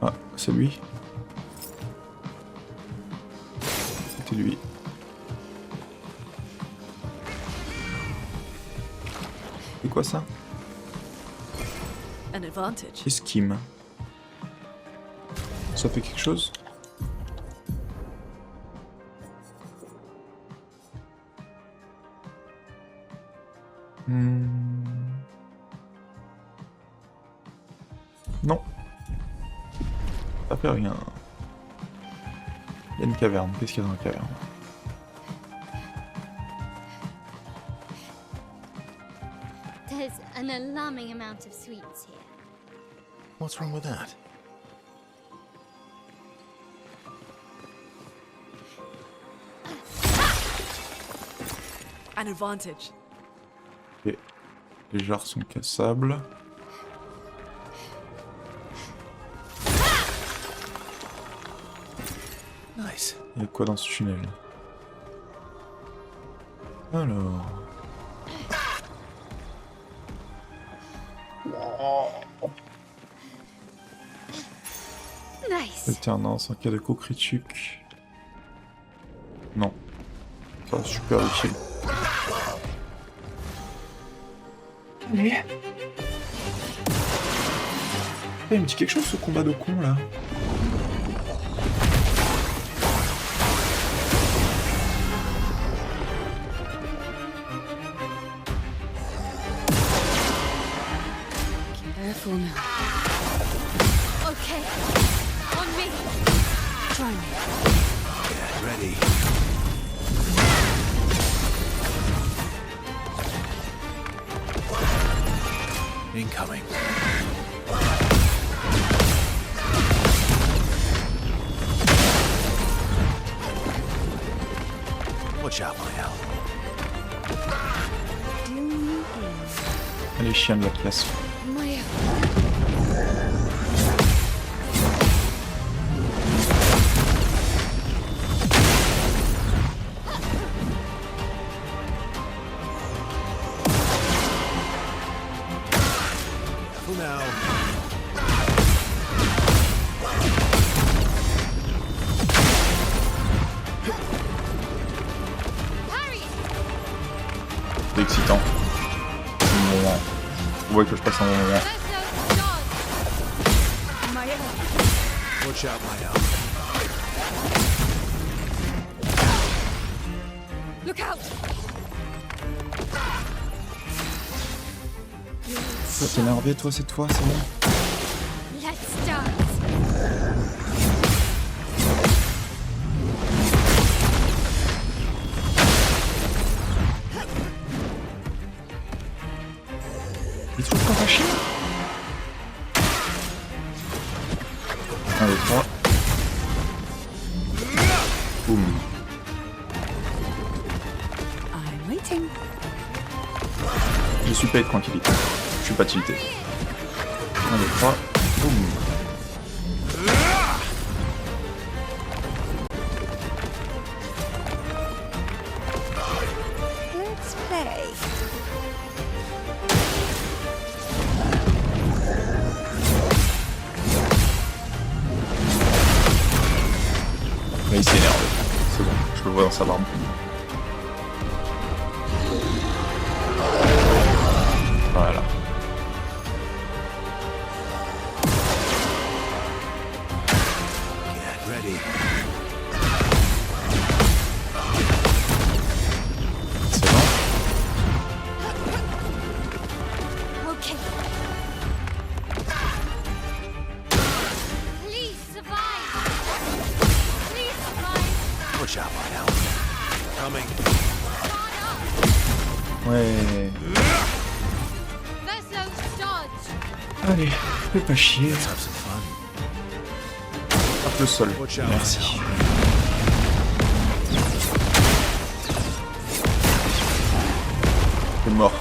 S1: Ah, c'est lui. C'était lui. C'est quoi ça?
S3: An advantage.
S1: Esquime. Ça fait quelque chose? Non. Ça fait rien. Il y a une caverne. Qu'est-ce qu'il y a dans la caverne?
S4: There's an alarming amount of sweets here.
S5: What's wrong with that?
S3: An advantage.
S1: Ok. Les jarres sont cassables.
S5: Nice.
S1: Il y a quoi dans ce tunnel? Alors...
S4: Nice.
S1: Alternance en cas de coup critique. Non. Pas super utile. Mais... Il me dit quelque chose ce combat de con là.
S3: Careful now.
S4: Okay. On me.
S3: Try me.
S5: Get ready. Incoming. Watch out, Mael.
S3: Do me in.
S1: Allez, chien de la classe.
S3: Maya.
S5: Careful now.
S1: C'est excitant. C'est mon moment. On voit que je passe un bon moment.
S3: Maya.
S5: Watch out, Mael.
S3: Look out.
S1: Toi, t'es énervé, toi, cette fois, c'est bon?
S4: Let's start.
S1: Il est toujours pas fâché? 1, 2, 3. Boum.
S3: I'm waiting.
S1: Je suis pas tranquillité. Je suis pas tilté. 1, 2, 3. Boum.
S3: Let's play.
S1: Là, il s'est énervé. C'est bon, je le vois dans sa barbe. Voilà.
S5: Get ready.
S1: C'est bon.
S4: Okay. Please survive. Please survive.
S5: Watch out, Mael. Coming.
S1: Ouais.
S4: Vessels dodge.
S1: Allez, fais pas chier.
S5: Let's have some fun.
S1: Tape le sol.
S5: Watch out,
S1: Merci. T'es mort.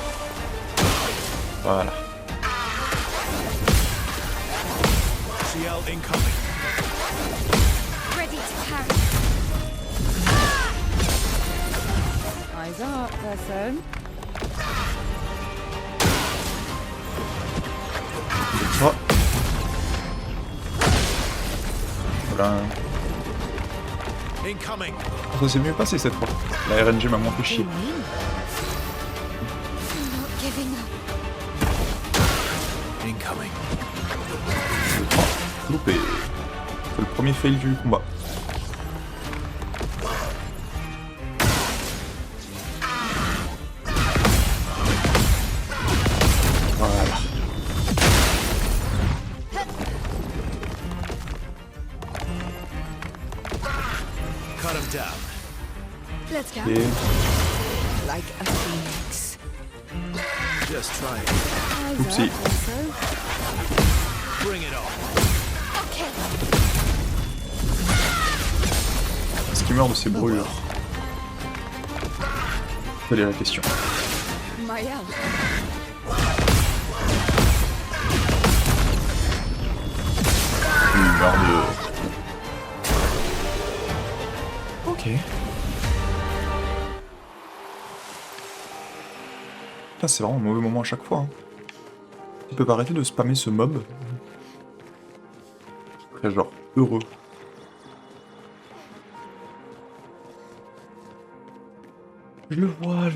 S1: Voilà.
S5: CL incoming.
S4: Ready to carry.
S3: Eyes up, person.
S1: 3. Voilà.
S5: Incoming.
S1: Ça s'est mieux passé cette fois. La RNG m'a moins fait chier.
S4: I'm not giving up.
S5: Incoming.
S1: 2, 3. Loupé. C'est le premier fail du combat. Voilà.
S5: Cut him down.
S3: Let's go.
S1: Et
S3: Like a phoenix.
S5: Just try it.
S3: Eyes
S1: Oopsie.
S3: up, also.
S5: Bring it on.
S4: Okay.
S1: est-ce qu'il meurt de ses brûlures? Quelle est la question?
S3: Maya.
S1: Il meurt de... Ok. Putain, c'est vraiment un mauvais moment à chaque fois. Hein. Ils peuvent arrêter de spammer ce mob. Je serais genre heureux. Je le vois.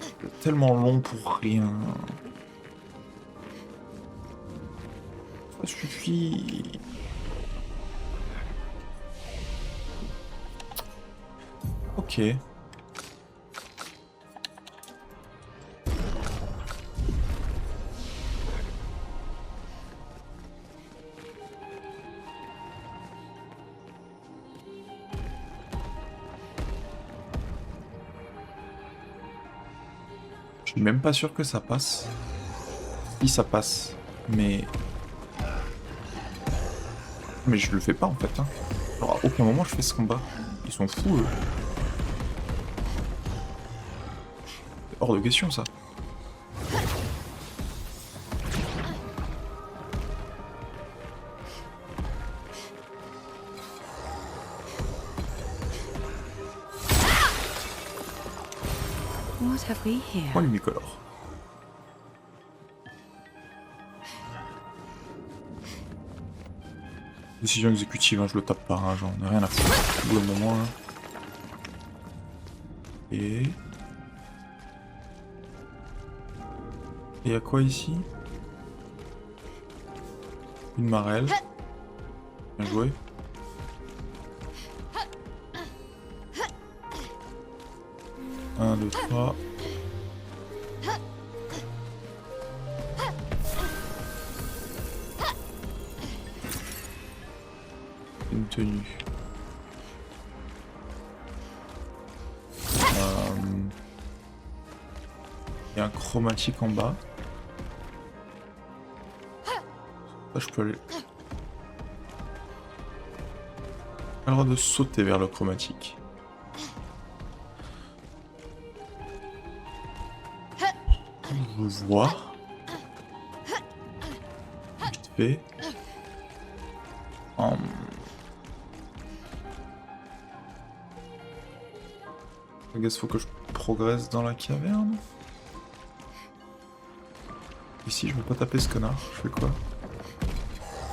S1: C'est tellement long pour rien. Ça suffit. Ok. Je suis même pas sûr que ça passe. Si ça passe, mais... Mais je le fais pas en fait. Hein. Genre, à aucun moment je fais ce combat. Ils sont fous eux. C'est hors de question ça.
S3: What have we here?
S1: Moi l'unicolore. Décision exécutive, hein, je le tape pas, hein, j'en ai rien à foutre. Pour le moment là. Et... Et à quoi ici? Une marelle. Bien joué. Un, deux, trois. Une tenue. Il y a un chromatique en bas. Ça, je peux aller. Pas le droit de sauter vers le chromatique. Je vois. Vite fait. I guess faut que je progresse dans la caverne. Ici, je veux pas taper ce connard. Je fais quoi?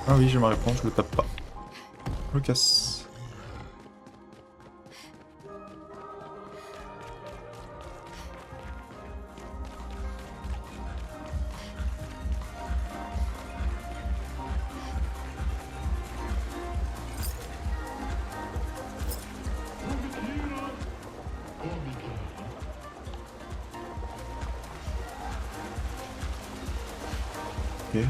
S1: Ah oui, j'ai ma réponse, je le tape pas. Je le casse. Ok.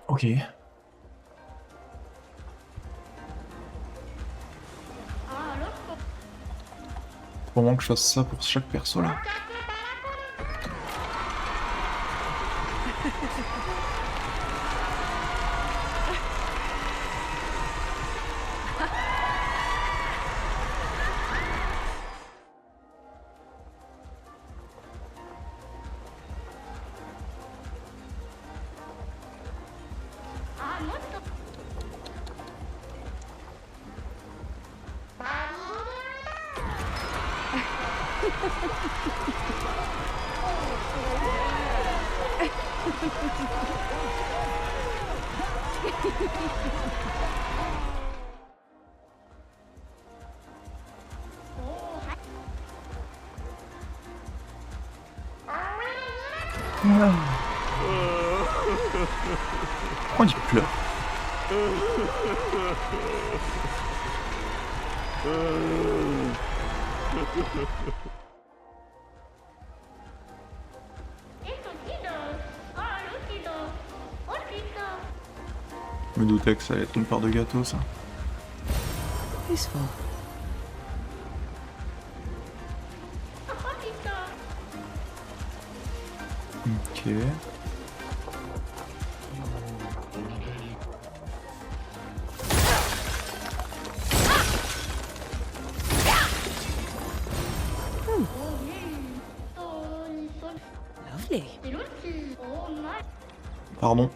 S1: Ok. Faut vraiment que je fasse ça pour chaque perso là. Pourquoi il pleure? Je me doutais que ça allait être une part de gâteau ça.
S3: Useful.
S1: Ok. pardon.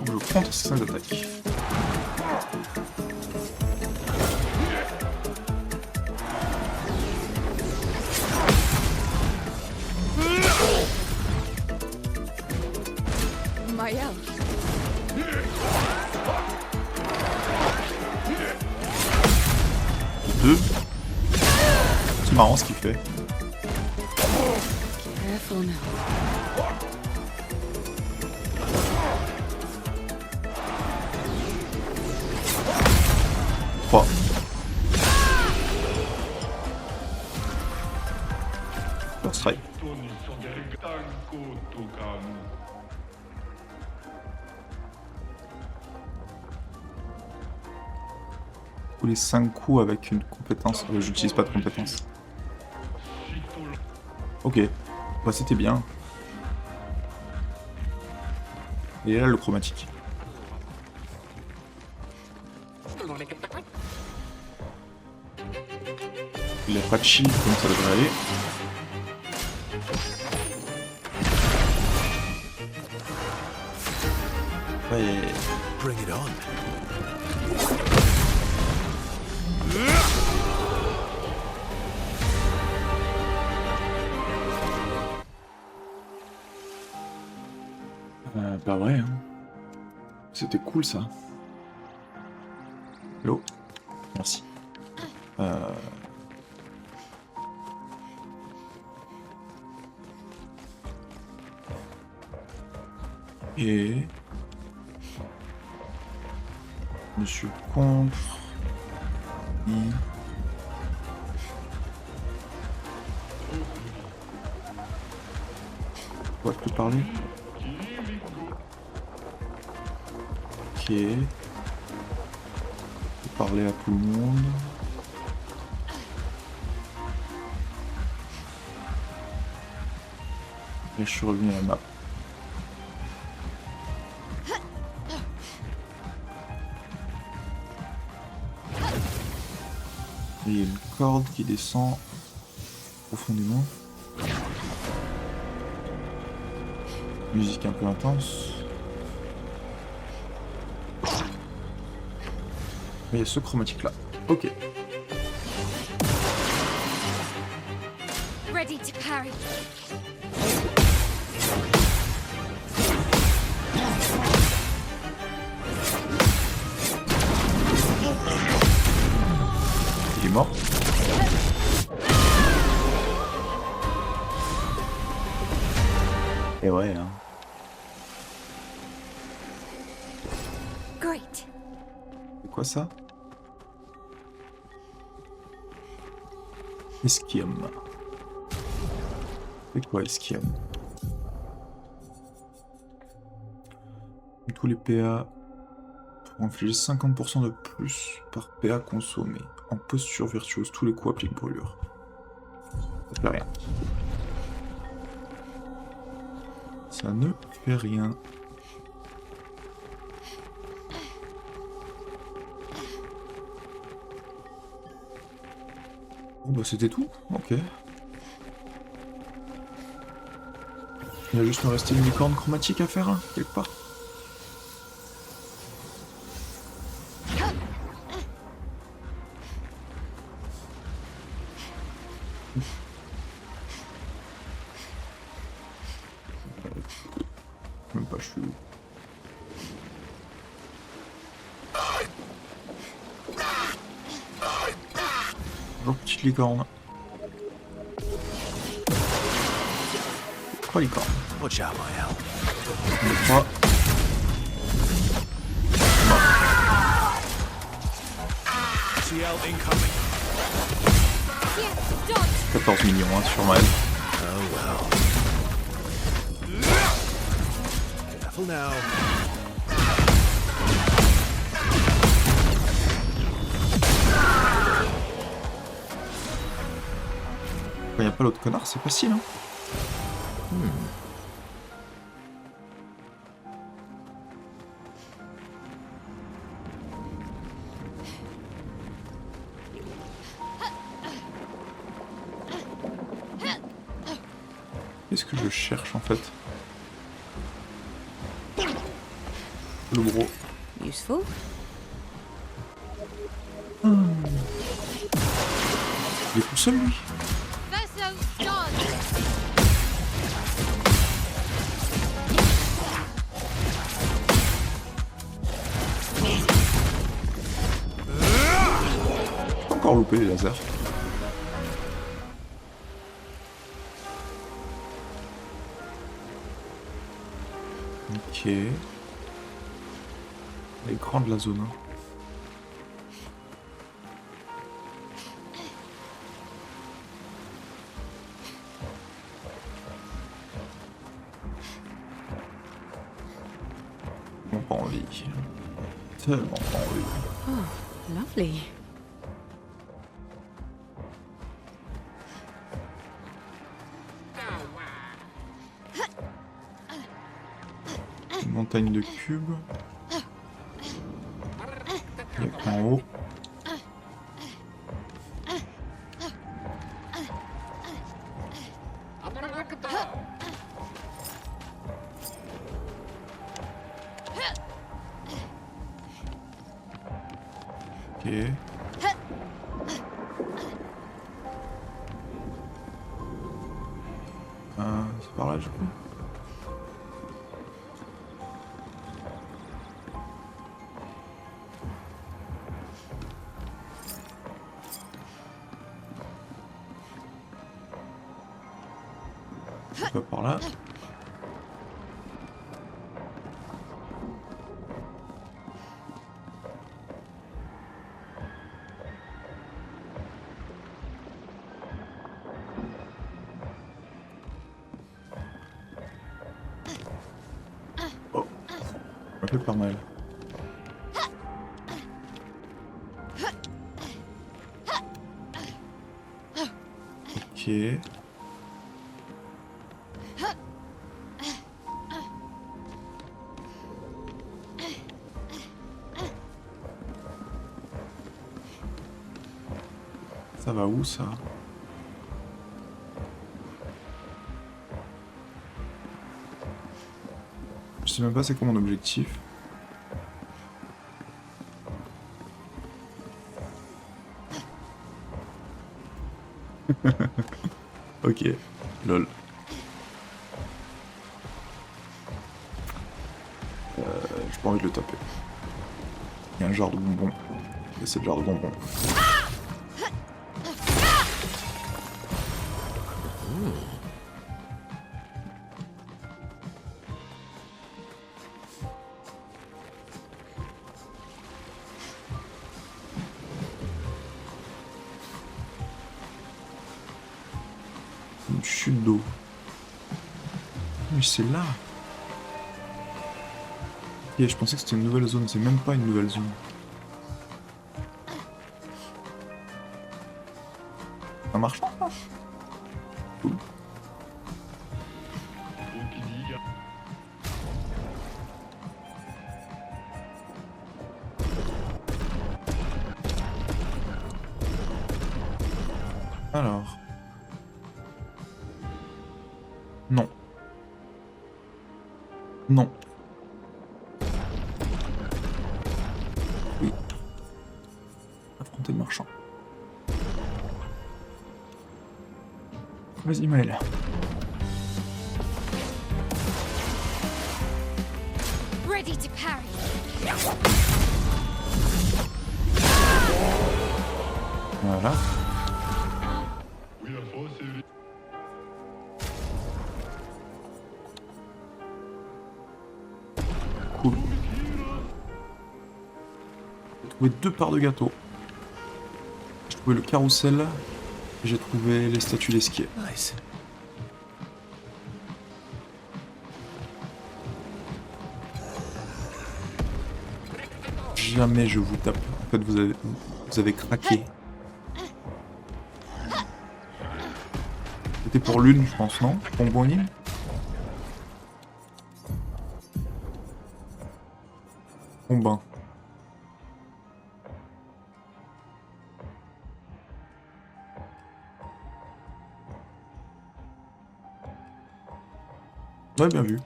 S1: Je contre ces attaques.
S3: Maël.
S1: Deux. C'est marrant ce qu'il fait.
S3: Careful now.
S1: 3. First strike. Tous les 5 coups avec une compétence. J'utilise pas de compétence. Ok. Bah c'était bien. Et là le chromatique. Il a pas de shield comme ça devrait aller. Ouais.
S5: Bring it on.
S1: Bah ouais, hein. C'était cool ça. Hello. Merci. Et... Monsieur contre... Ouais, je peux parler. Ok. Je peux parler à tout le monde. Et je suis revenu à la map. Et il y a une corde qui descend profondément. Musique un peu intense. Mais il y a ce chromatique là. Ok.
S4: Ready to parry.
S1: Il est mort. Et ouais, hein.
S4: Great.
S1: C'est quoi ça? Esquium. C'est quoi Esquium? Tous les PA pour infliger 50% de plus par PA consommé. En posture virtuose, tous les coups appliquent brûlure. Ça fait rien. Ça ne fait rien. Bon bah c'était tout, ok. Il va juste me rester une licorne chromatique à faire, hein, quelque part. Même pas, je suis où? Bonjour petite licorne. 3 licornes.
S5: Watch out, Maël.
S1: 3.
S5: CL incoming.
S1: 14 millions hein, sur Maël.
S5: Oh well. Careful now.
S1: Quand il n'y a pas l'autre connard, c'est facile. Hein. Qu'est-ce que je cherche en fait? Le gros.
S3: Useful.
S1: Il est tout seul lui. Encore loupé les lasers. Ok. L'écran de la zone. Tellement pas envie. Tellement pas envie.
S3: Oh, lovely.
S1: Une montagne de cubes. Il y a en haut. Ok. C'est par là du coup. C'est pas par là. Oh, ça fait pas mal. Ok. Ça va où ça? Je sais même pas c'est quoi mon objectif. Ok, lol. J'ai pas envie de le taper. Il y a un genre de bonbons. Et c'est le genre de bonbons. Une chute d'eau. Mais c'est là. Ok, je pensais que c'était une nouvelle zone, c'est même pas une nouvelle zone. Ça marche pas. Cool. Alors. Non. Non. Oui. Affronter le marchand. Vas-y Maël.
S4: Ready to parry.
S1: Voilà. Cool. J'ai trouvé 2 parts de gâteau. J'ai trouvé le carrousel. Et j'ai trouvé les statues d'esquier.
S5: Nice.
S1: Jamais je vous tape. En fait, vous avez craqué. C'était pour l'une, je pense, non? Bonbonine? Bon ben. Ouais, bien vu.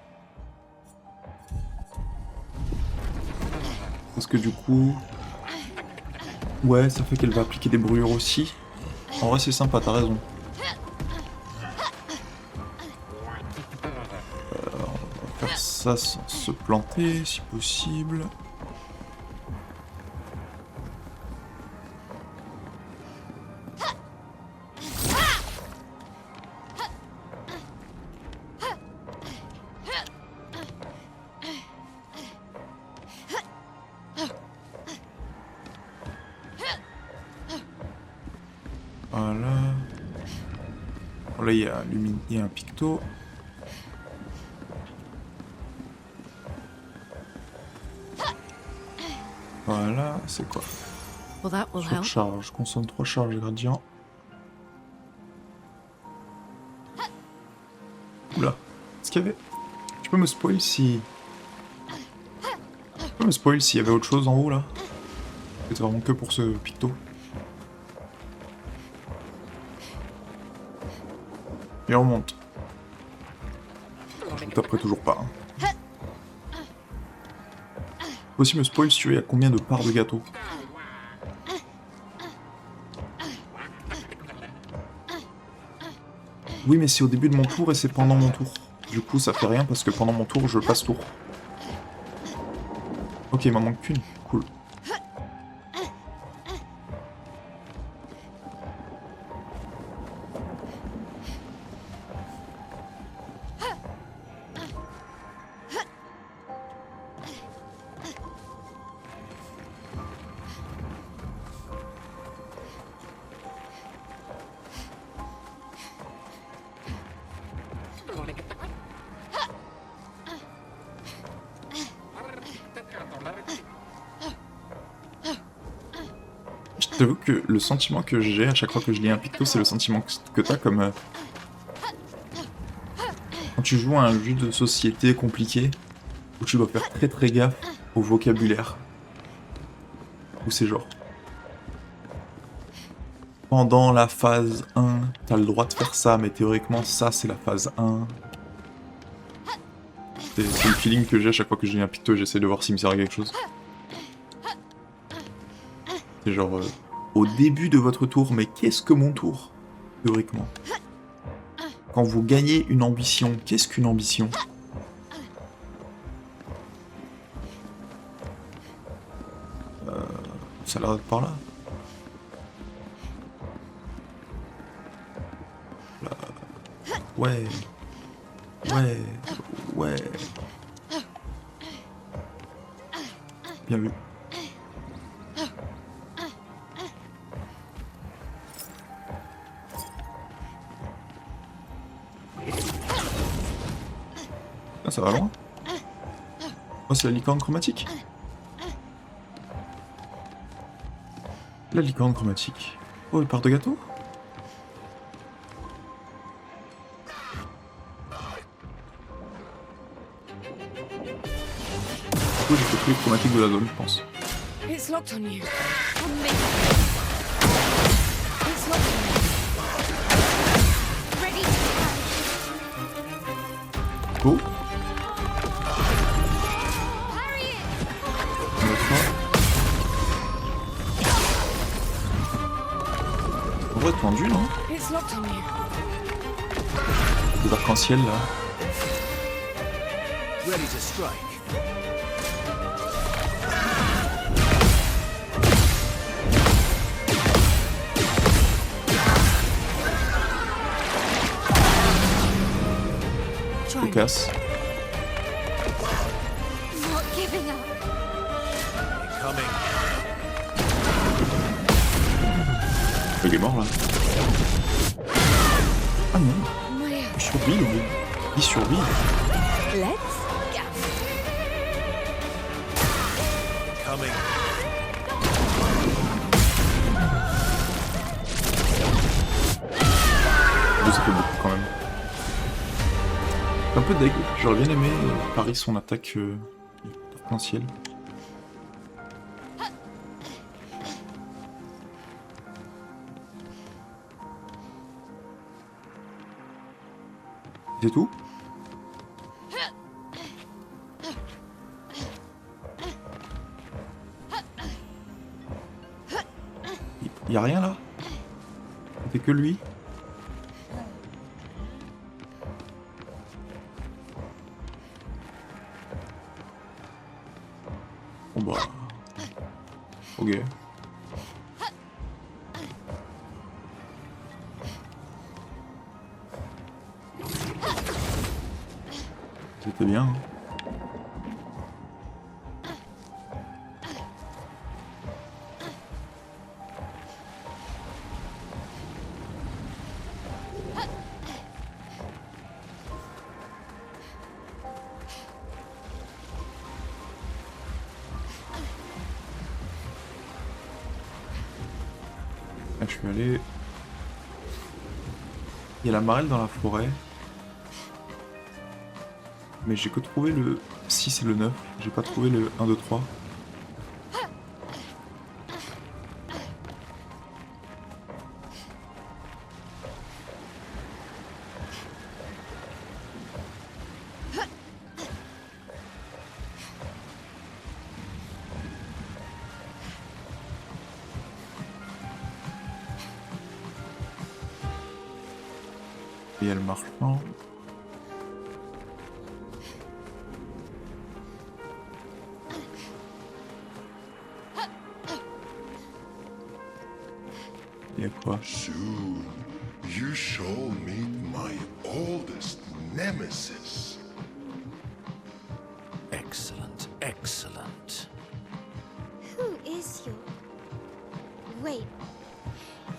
S1: Parce que du coup... Ouais, ça fait qu'elle va appliquer des brûlures aussi. En vrai, c'est sympa, t'as raison. On va faire ça sans se planter, si possible. Voilà. Bon, là, il y a un picto. Voilà, c'est quoi?
S3: Well, that will help.
S1: Surcharge, consomme 3 charges gradient. Oula, qu'est-ce qu'il y avait? Tu peux me spoil si... Tu peux me spoil s'il y avait autre chose en haut là? C'est vraiment que pour ce picto. Et on remonte. Je ne taperai toujours pas. Hein. Faut aussi me spoil si tu veux, il y a combien de parts de gâteau? Oui, mais c'est au début de mon tour et c'est pendant mon tour. Du coup, ça fait rien parce que pendant mon tour, je passe tour. Ok, il m'en manque qu'une. Cool. Je t'avoue que le sentiment que j'ai à chaque fois que je lis un picto, c'est le sentiment que t'as comme... quand tu joues à un jeu de société compliqué, où tu dois faire très très gaffe au vocabulaire. Où c'est genre... Pendant la phase 1, t'as le droit de faire ça, mais théoriquement, ça c'est la phase 1. C'est le feeling que j'ai à chaque fois que je lis un picto et j'essaie de voir s'il me sert à quelque chose. C'est genre... au début de votre tour, mais qu'est-ce que mon tour, théoriquement? Quand vous gagnez une ambition, qu'est-ce qu'une ambition? Ça a l'air d'être par là. Là. Ouais. Ouais. Ouais. Bien vu. Ah, ça va loin. Oh, c'est la licorne chromatique. La licorne chromatique. Oh, une part de gâteau. Du coup, j'ai fait tous les chromatiques de la zone, je pense.
S3: It's locked on you. On me. It's locked on you. Ready to
S1: Oh.
S4: Harry it!
S1: Une autre fois. En vrai, tendu, non?
S3: It's locked on you.
S1: Les arcs-en-ciel, là.
S5: Ready to strike.
S1: Je casse.
S4: Not giving up.
S5: Incoming.
S1: Le gars est mort, là. Ah non.
S3: Maya,
S1: Il survit, le gars. Il survit.
S3: let's go.
S5: Incoming.
S1: Ça fait beaucoup, quand même. Un peu deg, j'aurais bien aimé parier son attaque arc-en-ciel. C'est tout? Y a rien là? C'était que lui? Bon bah... Ok. C'était bien. Hein. Là, je suis allé... Il y a la marelle dans la forêt. Mais j'ai que trouvé le 6 et le 9. J'ai pas trouvé le 1, 2, 3. Et il y a le marchand. Il y a quoi?
S2: Soon, you shall meet my oldest nemesis.
S5: Excellent, excellent.
S4: Who is your... Wait.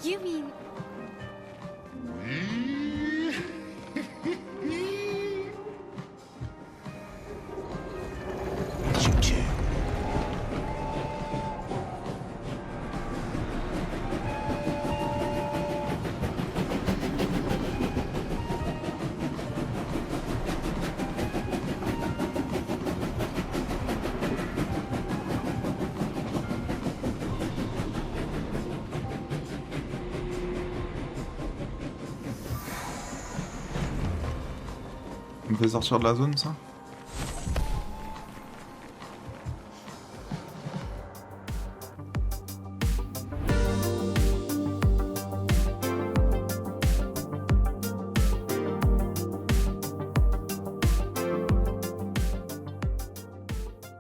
S4: You mean...
S5: Choo-choo.
S1: On me fait sortir de la zone, ça?